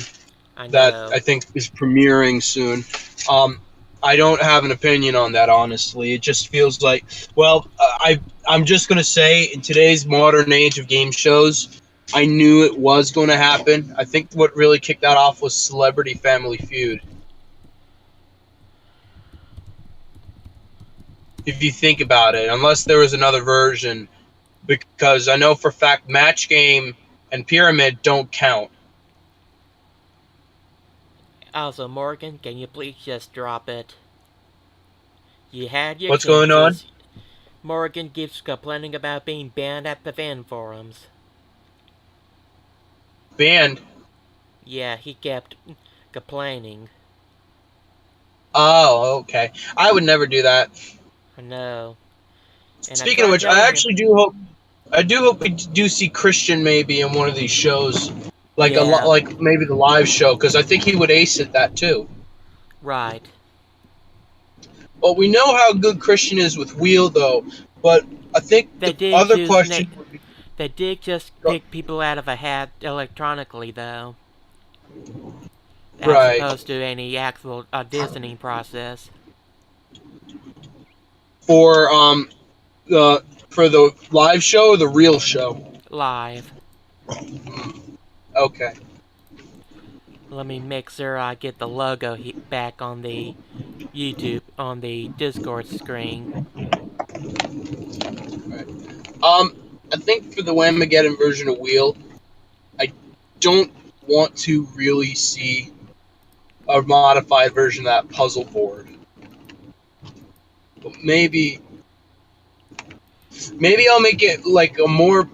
that I think is premiering soon. I don't have an opinion on that, honestly. It just feels like, well, I'm just gonna say, in today's modern age of game shows, I knew it was going to happen. I think what really kicked that off was Celebrity Family Feud. If you think about it, unless there was another version, because I know for a fact Match Game and Pyramid don't count. Also, Morgan, can you please just drop it? You had your What's going on? chances. Morgan keeps complaining about being banned at the fan forums. Banned? Yeah, he kept complaining. Oh, okay. I would never do that. I know. And Speaking of which, I actually do hope we do see Christian maybe in one of these shows, like like maybe the live show, because I think he would ace at that too. Right. Well, we know how good Christian is with Wheel, though, but I think the other question would be... They did just pick people out of a hat electronically, though. As opposed to any actual auditioning process. For the live show or the real show? Live. Okay. Let me make sure I get the logo back on the YouTube, on the Discord screen. Right. I think for the Whamageddon version of Wheel, I don't want to really see a modified version of that puzzle board. But maybe I'll make it like a more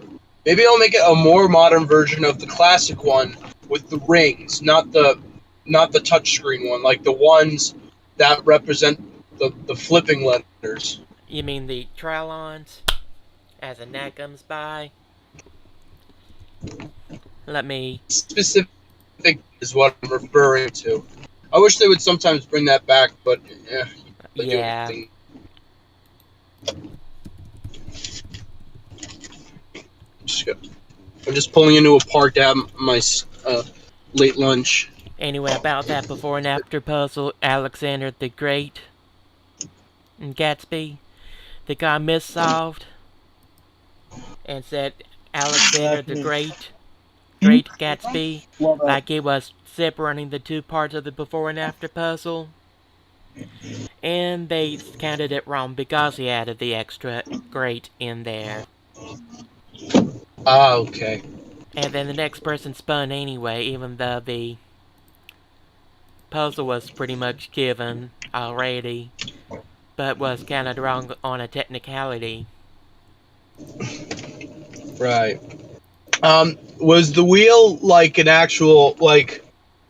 modern version of the classic one with the rings, not the touchscreen one, like the ones that represent the flipping letters. You mean the Trylons? As a night comes by? Let me... Specific is what I'm referring to. I wish they would sometimes bring that back, but yeah. I'm just pulling into a park to have my late lunch. Anyway, about that before and after puzzle, Alexander the Great and Gatsby, the guy missolved and said Alexander the Great Gatsby, like it was separating the two parts of the before and after puzzle. And they counted it wrong because he added the extra great in there. Ah, okay. And then the next person spun anyway, even though the puzzle was pretty much given already, but was kind of wrong on a technicality. Right. Was the wheel like an actual, like,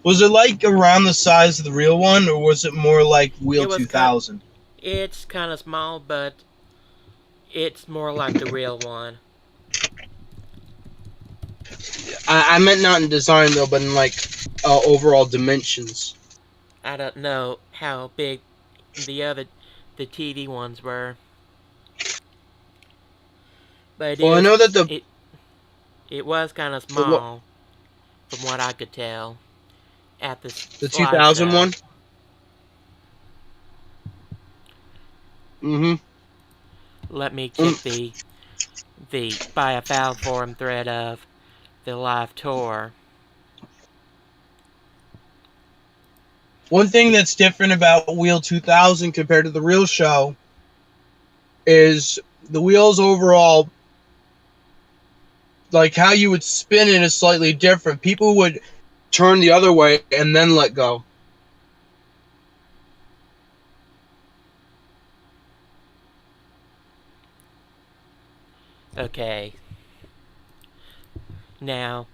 was it like around the size of the real one, or was it more like Wheel 2000? It's kind of small, but it's more like the real one. I meant not in design though, but in like overall dimensions. I don't know how big the TV ones were. But I know that it was kind of small, from what I could tell. at The slideshow. 2001. Mm-hmm. Let me check the Buy a Foul forum thread of the live tour. One thing that's different about Wheel 2000 compared to the real show is the wheels overall, like how you would spin it is slightly different. People would turn the other way and then let go. Okay. Now,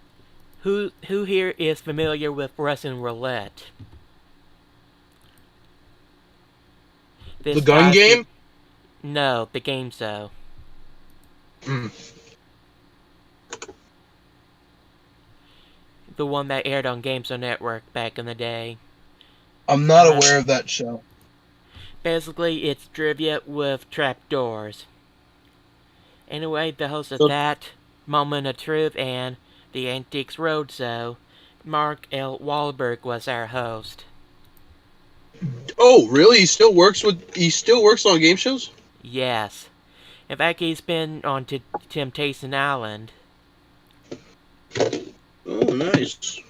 who here is familiar with Russian roulette? The gun game? No, the game show. The one that aired on Game Show Network back in the day. I'm not aware of that show. Basically, it's trivia with trapdoors. Anyway, the host of that, Moment of Truth, and the Antiques Roadshow, Mark L. Wahlberg was our host. Oh, really? He still works on game shows? Yes. In fact, he's been on Temptation Island. Oh, nice.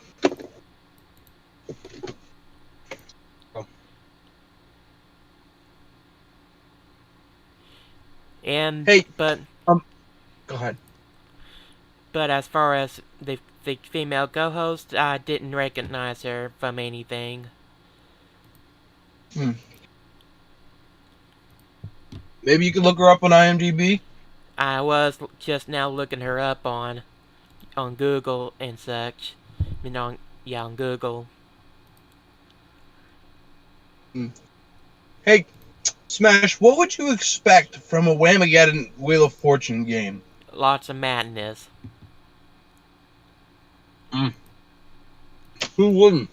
And hey, but go ahead. But as far as the female co-host, I didn't recognize her from anything. Maybe you could look her up on IMDb. I was just now looking her up on Google and such. I mean, on Google. Hey, Smash, what would you expect from a Whamageddon Wheel of Fortune game? Lots of madness. Who wouldn't?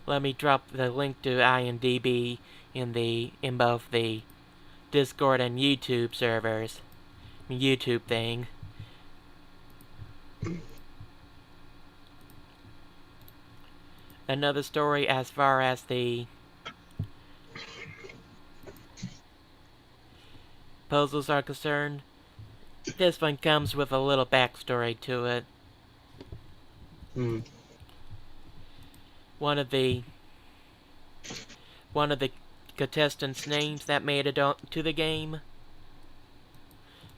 Let me drop the link to IMDb in both the Discord and YouTube servers. YouTube thing. Another story as far as the puzzles are concerned. This one comes with a little backstory to it. One of the contestants' names that made it to the game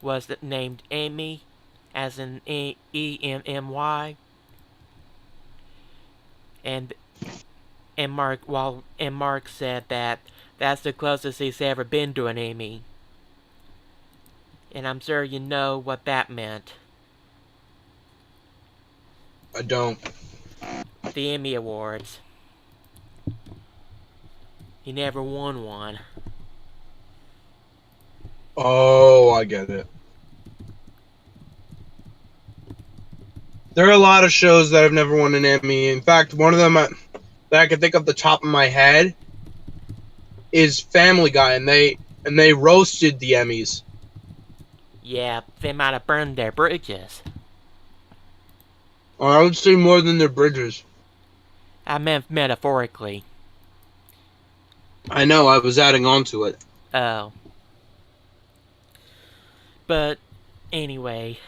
was named Amy, as in E-M-M-Y, and Mark said that that's the closest he's ever been to an Emmy. And I'm sure you know what that meant. I don't. The Emmy Awards. He never won one. Oh, I get it. There are a lot of shows that have never won an Emmy. In fact, one of them that I can think of the top of my head is Family Guy, and they roasted the Emmys. Yeah, they might have burned their bridges. I would say more than their bridges. I meant metaphorically. I know, I was adding on to it. Oh. But, anyway.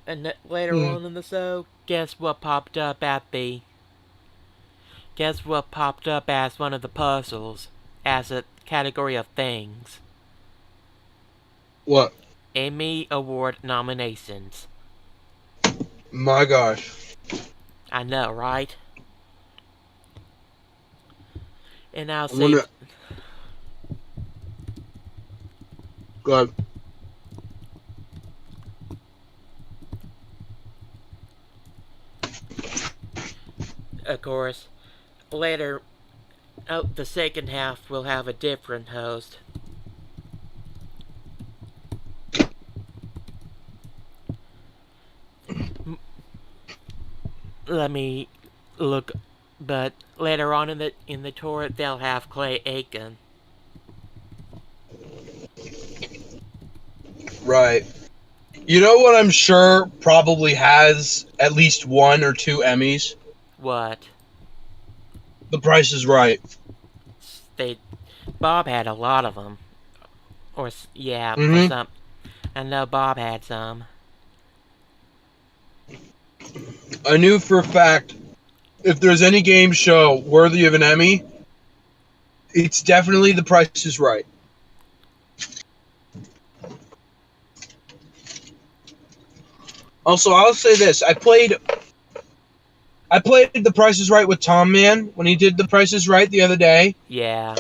And later on in the show, guess what popped up as one of the puzzles, as a category of things? What? Emmy Award nominations. My gosh. I know, right? And I'll say... Go ahead. Of course, later, the second half will have a different host. Let me look, but later on in the tour, they'll have Clay Aiken. Right. You know what I'm sure probably has at least 1 or 2 Emmys? What? The Price is Right. Bob had a lot of them. Or Mhm. some. I know Bob had some. I knew for a fact, if there's any game show worthy of an Emmy, it's definitely The Price is Right. Also, I'll say this: I played The Price is Right with Tom Man when he did The Price is Right the other day. Yeah.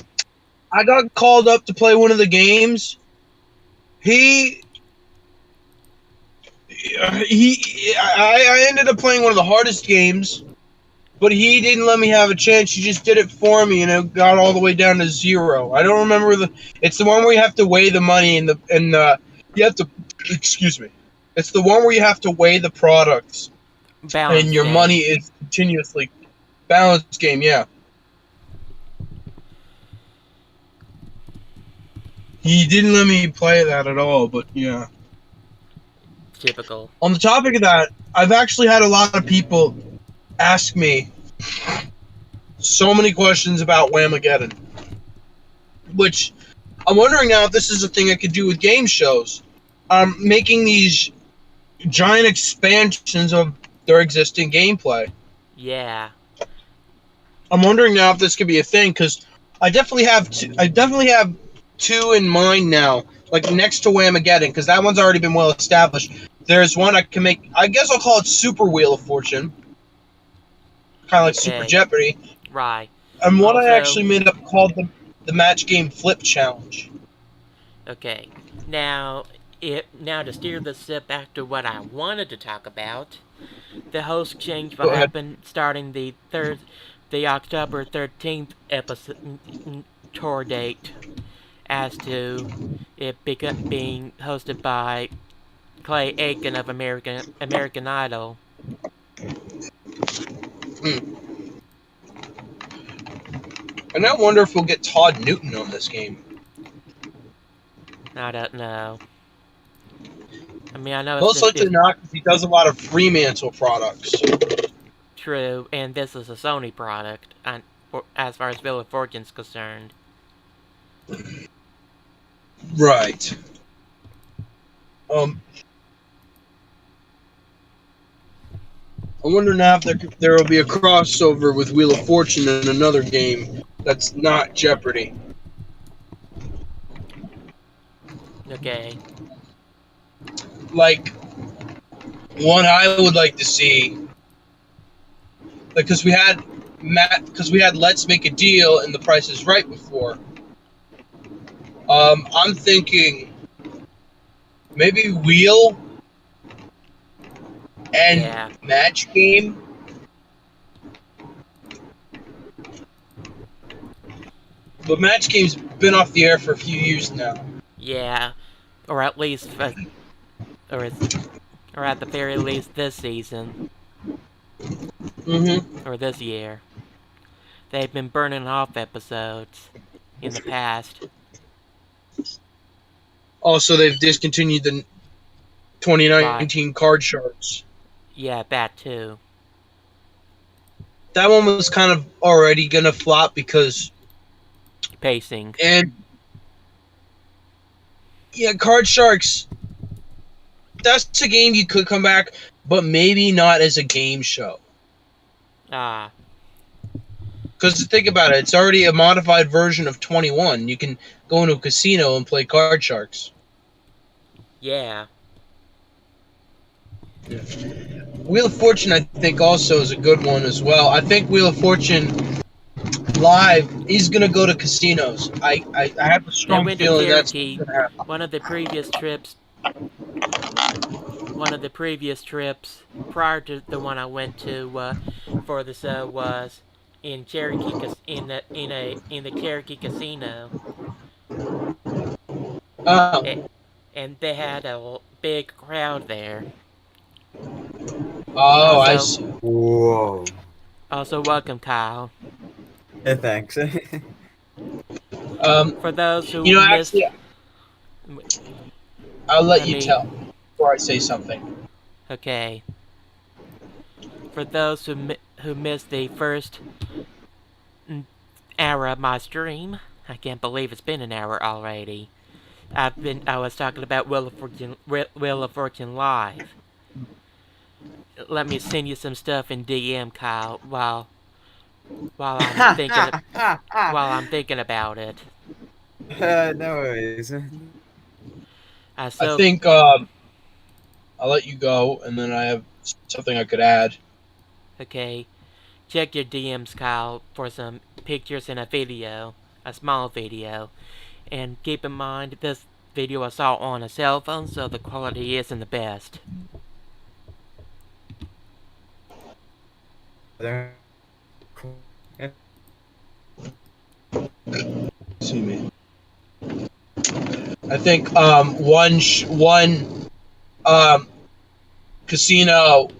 I got called up to play one of the games. I ended up playing one of the hardest games, but he didn't let me have a chance. He just did it for me, and it got all the way down to 0. I don't remember It's the one where you have to weigh the money you have to. Excuse me. It's the one where you have to weigh the products, Balance and your game. money is continuously balanced game. Yeah. He didn't let me play that at all, but yeah. Typical. On the topic of that, I've actually had a lot of people ask me so many questions about Whamageddon, which I'm wondering now if this is a thing I could do with game shows. I'm making these giant expansions of their existing gameplay. Yeah. I'm wondering now if this could be a thing, because I definitely have two in mind now, like next to Whamageddon, because that one's already been well established. There's one I can make. I guess I'll call it Super Wheel of Fortune, kind of like Super Jeopardy. Right. And what Also, I actually made up called the Match Game Flip Challenge. Okay. Now to steer the ship back to what I wanted to talk about, the host change will happen starting the October 13th episode tour date, as to it being hosted by Clay Aiken of American Idol. And I wonder if we'll get Todd Newton on this game. I don't know. I mean, I know Most likely not, because he does a lot of Fremantle products. True, and this is a Sony product, as far as Wheel of Fortune's concerned. Right. I wonder now if there will be a crossover with Wheel of Fortune in another game that's not Jeopardy. Okay. Like, one I would like to see, like, because we had Let's Make a Deal and The Price is Right before. I'm thinking maybe Wheel and Match Game. But Match Game's been off the air for a few years now. Yeah, or at least, or at the very least this season. Or this year. They've been burning off episodes in the past. Also, they've discontinued the 2019 Card Sharks. Yeah, that too. That one was kind of already gonna flop because pacing. And yeah, Card Sharks, that's a game you could come back, but maybe not as a game show. Ah. Because think about it, it's already a modified version of 21. You can go into a casino and play Card Sharks. Yeah. Wheel of Fortune, I think, also is a good one as well. I think Wheel of Fortune Live is going to go to casinos. I have a strong feeling that's going to happen. One of the previous trips prior to the one I went to for the show was in Cherokee in the Cherokee Casino. Oh. And they had a big crowd there. Oh, I see. Whoa. Also, welcome, Kyle. Yeah, thanks. For those who actually, I'll let you tell. before I say something. Okay. For those who missed the first hour of my stream, I can't believe it's been an hour already. I was talking about Wheel of Fortune Live. Let me send you some stuff in DM, Kyle, while I'm thinking about it. No worries. I think I'll let you go, and then I have something I could add. Okay. Check your DMs, Kyle, for some pictures and a small video. And keep in mind, this video I saw on a cell phone, so the quality isn't the best. See me. I think one casino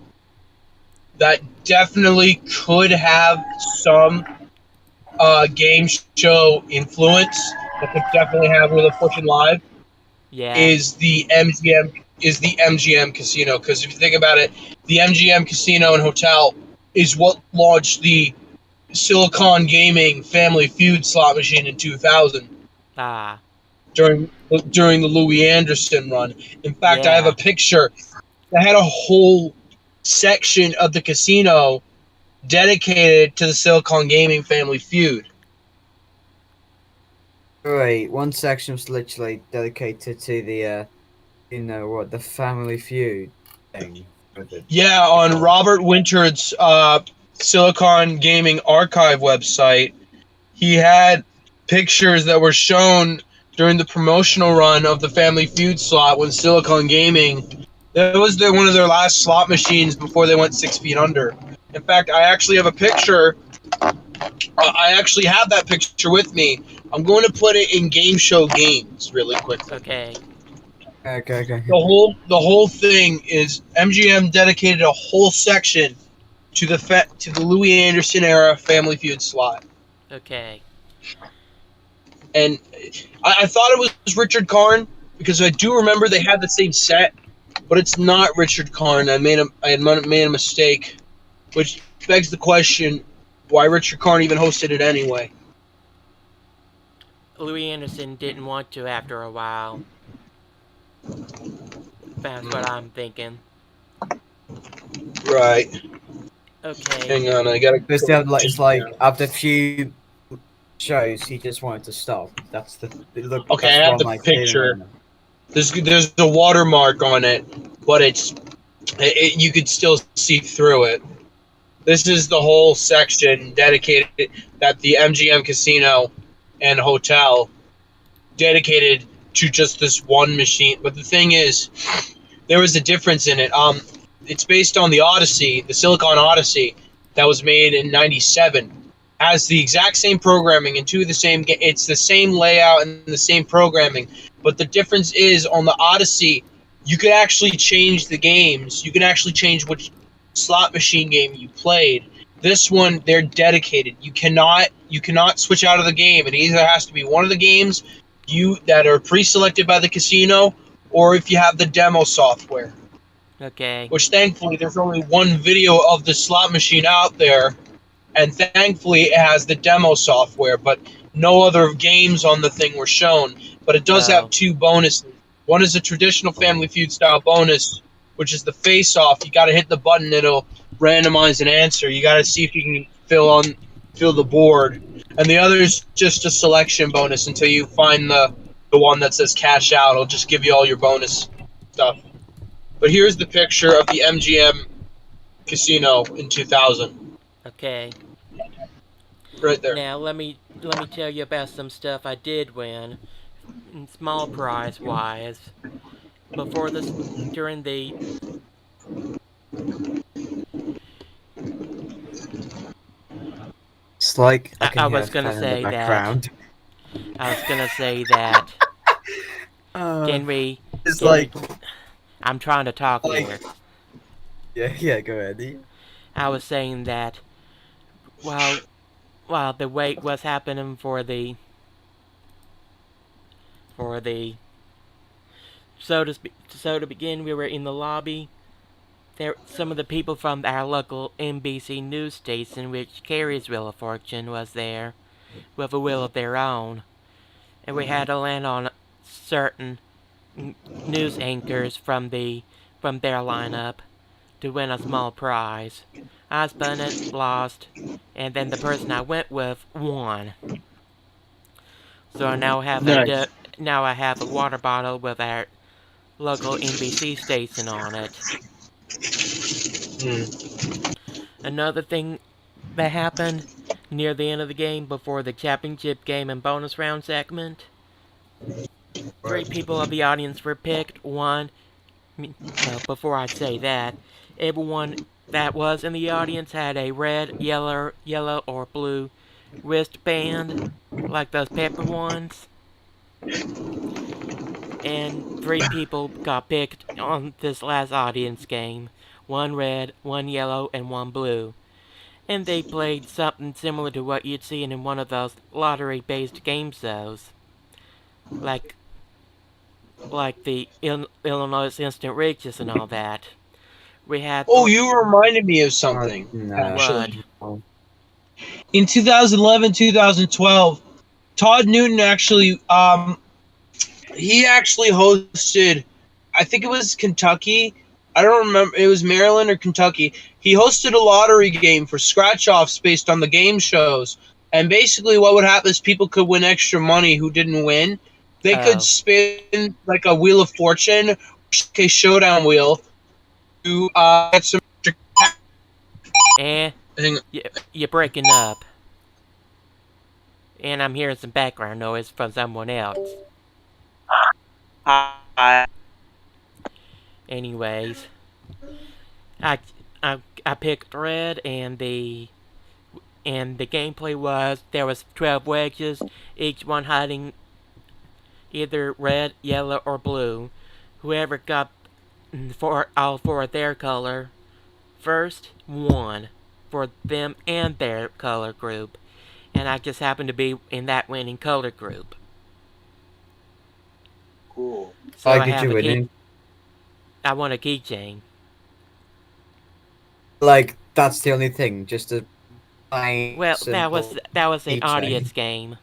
that definitely could have some game show influence, that could definitely have Wheel of Fortune Live. Yeah. Is the MGM Casino, because if you think about it, the MGM Casino and Hotel is what launched the Silicon Gaming Family Feud slot machine in 2000. Ah. During the Louis Anderson run. In fact, Yeah. I have a picture that had a whole section of the casino dedicated to the Silicon Gaming Family Feud. Right, one section was literally dedicated to the, the Family Feud thing. Yeah, on Robert Wintard's Silicon Gaming Archive website, he had pictures that were shown during the promotional run of the Family Feud slot when Silicon Gaming, that was one of their last slot machines before they went 6 feet under. In fact, I actually have a picture. I actually have that picture with me. I'm going to put it in Game Show Games really quickly. Okay. Okay. The whole thing is MGM dedicated a whole section to the Louis Anderson era Family Feud slot. Okay. And I thought it was Richard Karn, because I do remember they had the same set, but it's not Richard Karn. I had made a mistake, which begs the question, why Richard Karn even hosted it anyway? Louis Anderson didn't want to after a while. That's what I'm thinking. Right. Okay. Hang on, I gotta. It's like after a few shows, he just wanted to stop. That's the look. Okay, I have the picture. There's a watermark on it, but you could still see through it. This is the whole section dedicated that the MGM Casino and Hotel dedicated to just this one machine. But the thing is, there was a difference in it. It's based on the Odyssey, the Silicon Odyssey, that was made in '97. Has the exact same programming and it's the same layout and the same programming. But the difference is, on the Odyssey, you could actually change the games. You can actually change which slot machine game you played. This one, they're dedicated. You cannot switch out of the game. It either has to be one of the games that are pre-selected by the casino, or if you have the demo software. Okay. Which thankfully there's only one video of the slot machine out there, and thankfully it has the demo software, but no other games on the thing were shown. But it does have two bonuses. One is a traditional Family Feud style bonus, which is the face-off. You got to hit the button; it'll randomize an answer. You got to see if you can fill the board. And the other is just a selection bonus until you find the one that says cash out. It'll just give you all your bonus stuff. But here's the picture of the MGM Casino in 2000. Okay. Right there. Now let me tell you about some stuff I did win, small prize wise. Before this, during the It's like I was gonna say that. I was gonna say that. Can we? It's like. I'm trying to talk here. Yeah, go ahead. I was saying that while the wait was happening for the So to begin, we were in the lobby. There, some of the people from our local NBC news station, which carries Wheel of Fortune, was there with a wheel of their own, and we had to land on certain news anchors from their lineup to win a small prize. I spun it, lost, and then the person I went with won. So I now have Nice. now I have a water bottle with our local NBC station on it. Another thing that happened near the end of the game before the championship game and bonus round segment, 3 people of the audience were picked. One, well, before I say that, everyone that was in the audience had a red, yellow, or blue wristband, like those pepper ones. And 3 people got picked on this last audience game. 1 red, 1 yellow, and 1 blue. And they played something similar to what you'd see in one of those lottery-based game shows. Like the Illinois Instant Riches and all that. We had... Oh, you reminded me of something, actually. In 2011, 2012, Todd Newton actually, he actually hosted, I think it was Kentucky. I don't remember. It was Maryland or Kentucky. He hosted a lottery game for scratch-offs based on the game shows. And basically what would happen is people could win extra money who didn't win. They could spin like a Wheel of Fortune, a showdown wheel, to get some you're breaking up. And I'm hearing some background noise from someone else. Anyways, I picked red, and the gameplay was there was 12 wedges, each one hiding either red, yellow, or blue. Whoever got all 4 of their color first won for them and their color group, and I just happened to be in that winning color group. Cool. So I won a keychain. Like, that's the only thing, just a plain, well, that was an keychain. audience game.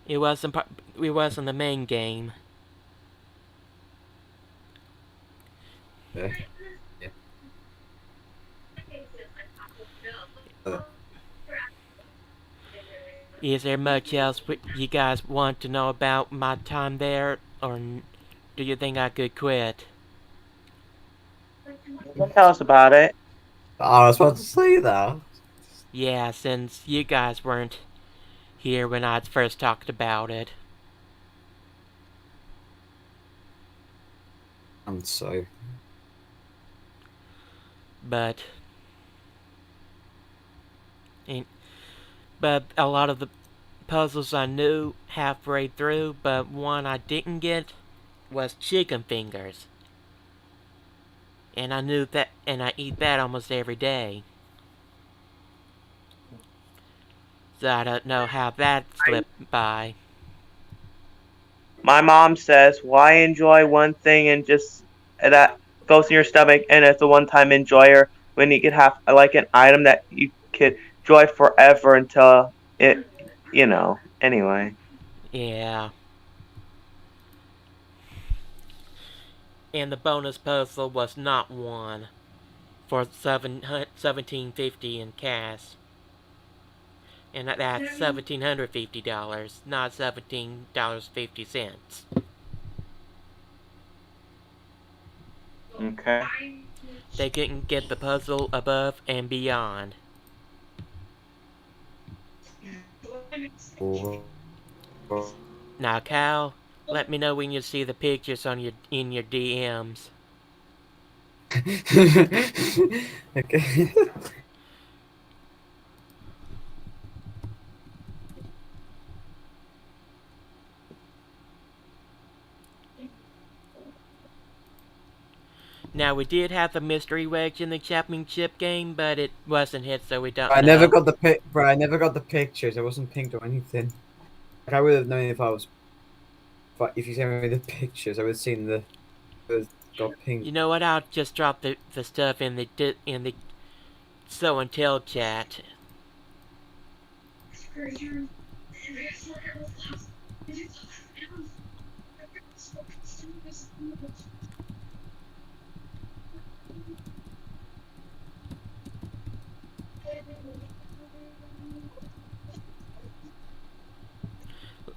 It wasn't the main game. Yeah. Is there much else you guys want to know about my time there, or do you think I could quit? Tell us about it. I was about to say that. Yeah, since you guys weren't here when I first talked about it. And so. But a lot of the puzzles I knew halfway through, but one I didn't get was chicken fingers. And I knew that, and I eat that almost every day. So I don't know how that slipped by. My mom says, why enjoy one thing and just that goes in your stomach, and it's a one-time enjoyer when you could have like an item that you could enjoy forever until it, anyway. Yeah. And the bonus puzzle was not one for $17.50 in cash. And that's $1,750, not $17.50. Okay. They couldn't get the puzzle above and beyond. Now, Cal, let me know when you see the pictures in your DMs. Okay. Now, we did have the mystery wedge in the championship game, but it wasn't hit, so we don't know. I never got the pictures. I wasn't pinked or anything. Like, I would have known if I was But if you send me the pictures, I would have seen the got pink. You know what? I'll just drop the stuff in the show and tell chat.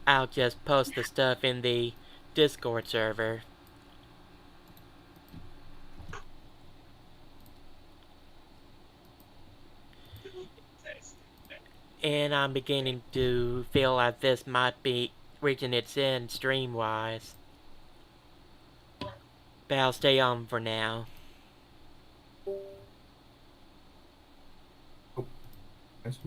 I'll just post the stuff in the Discord server. And I'm beginning to feel like this might be reaching its end stream-wise. But I'll stay on for now. That's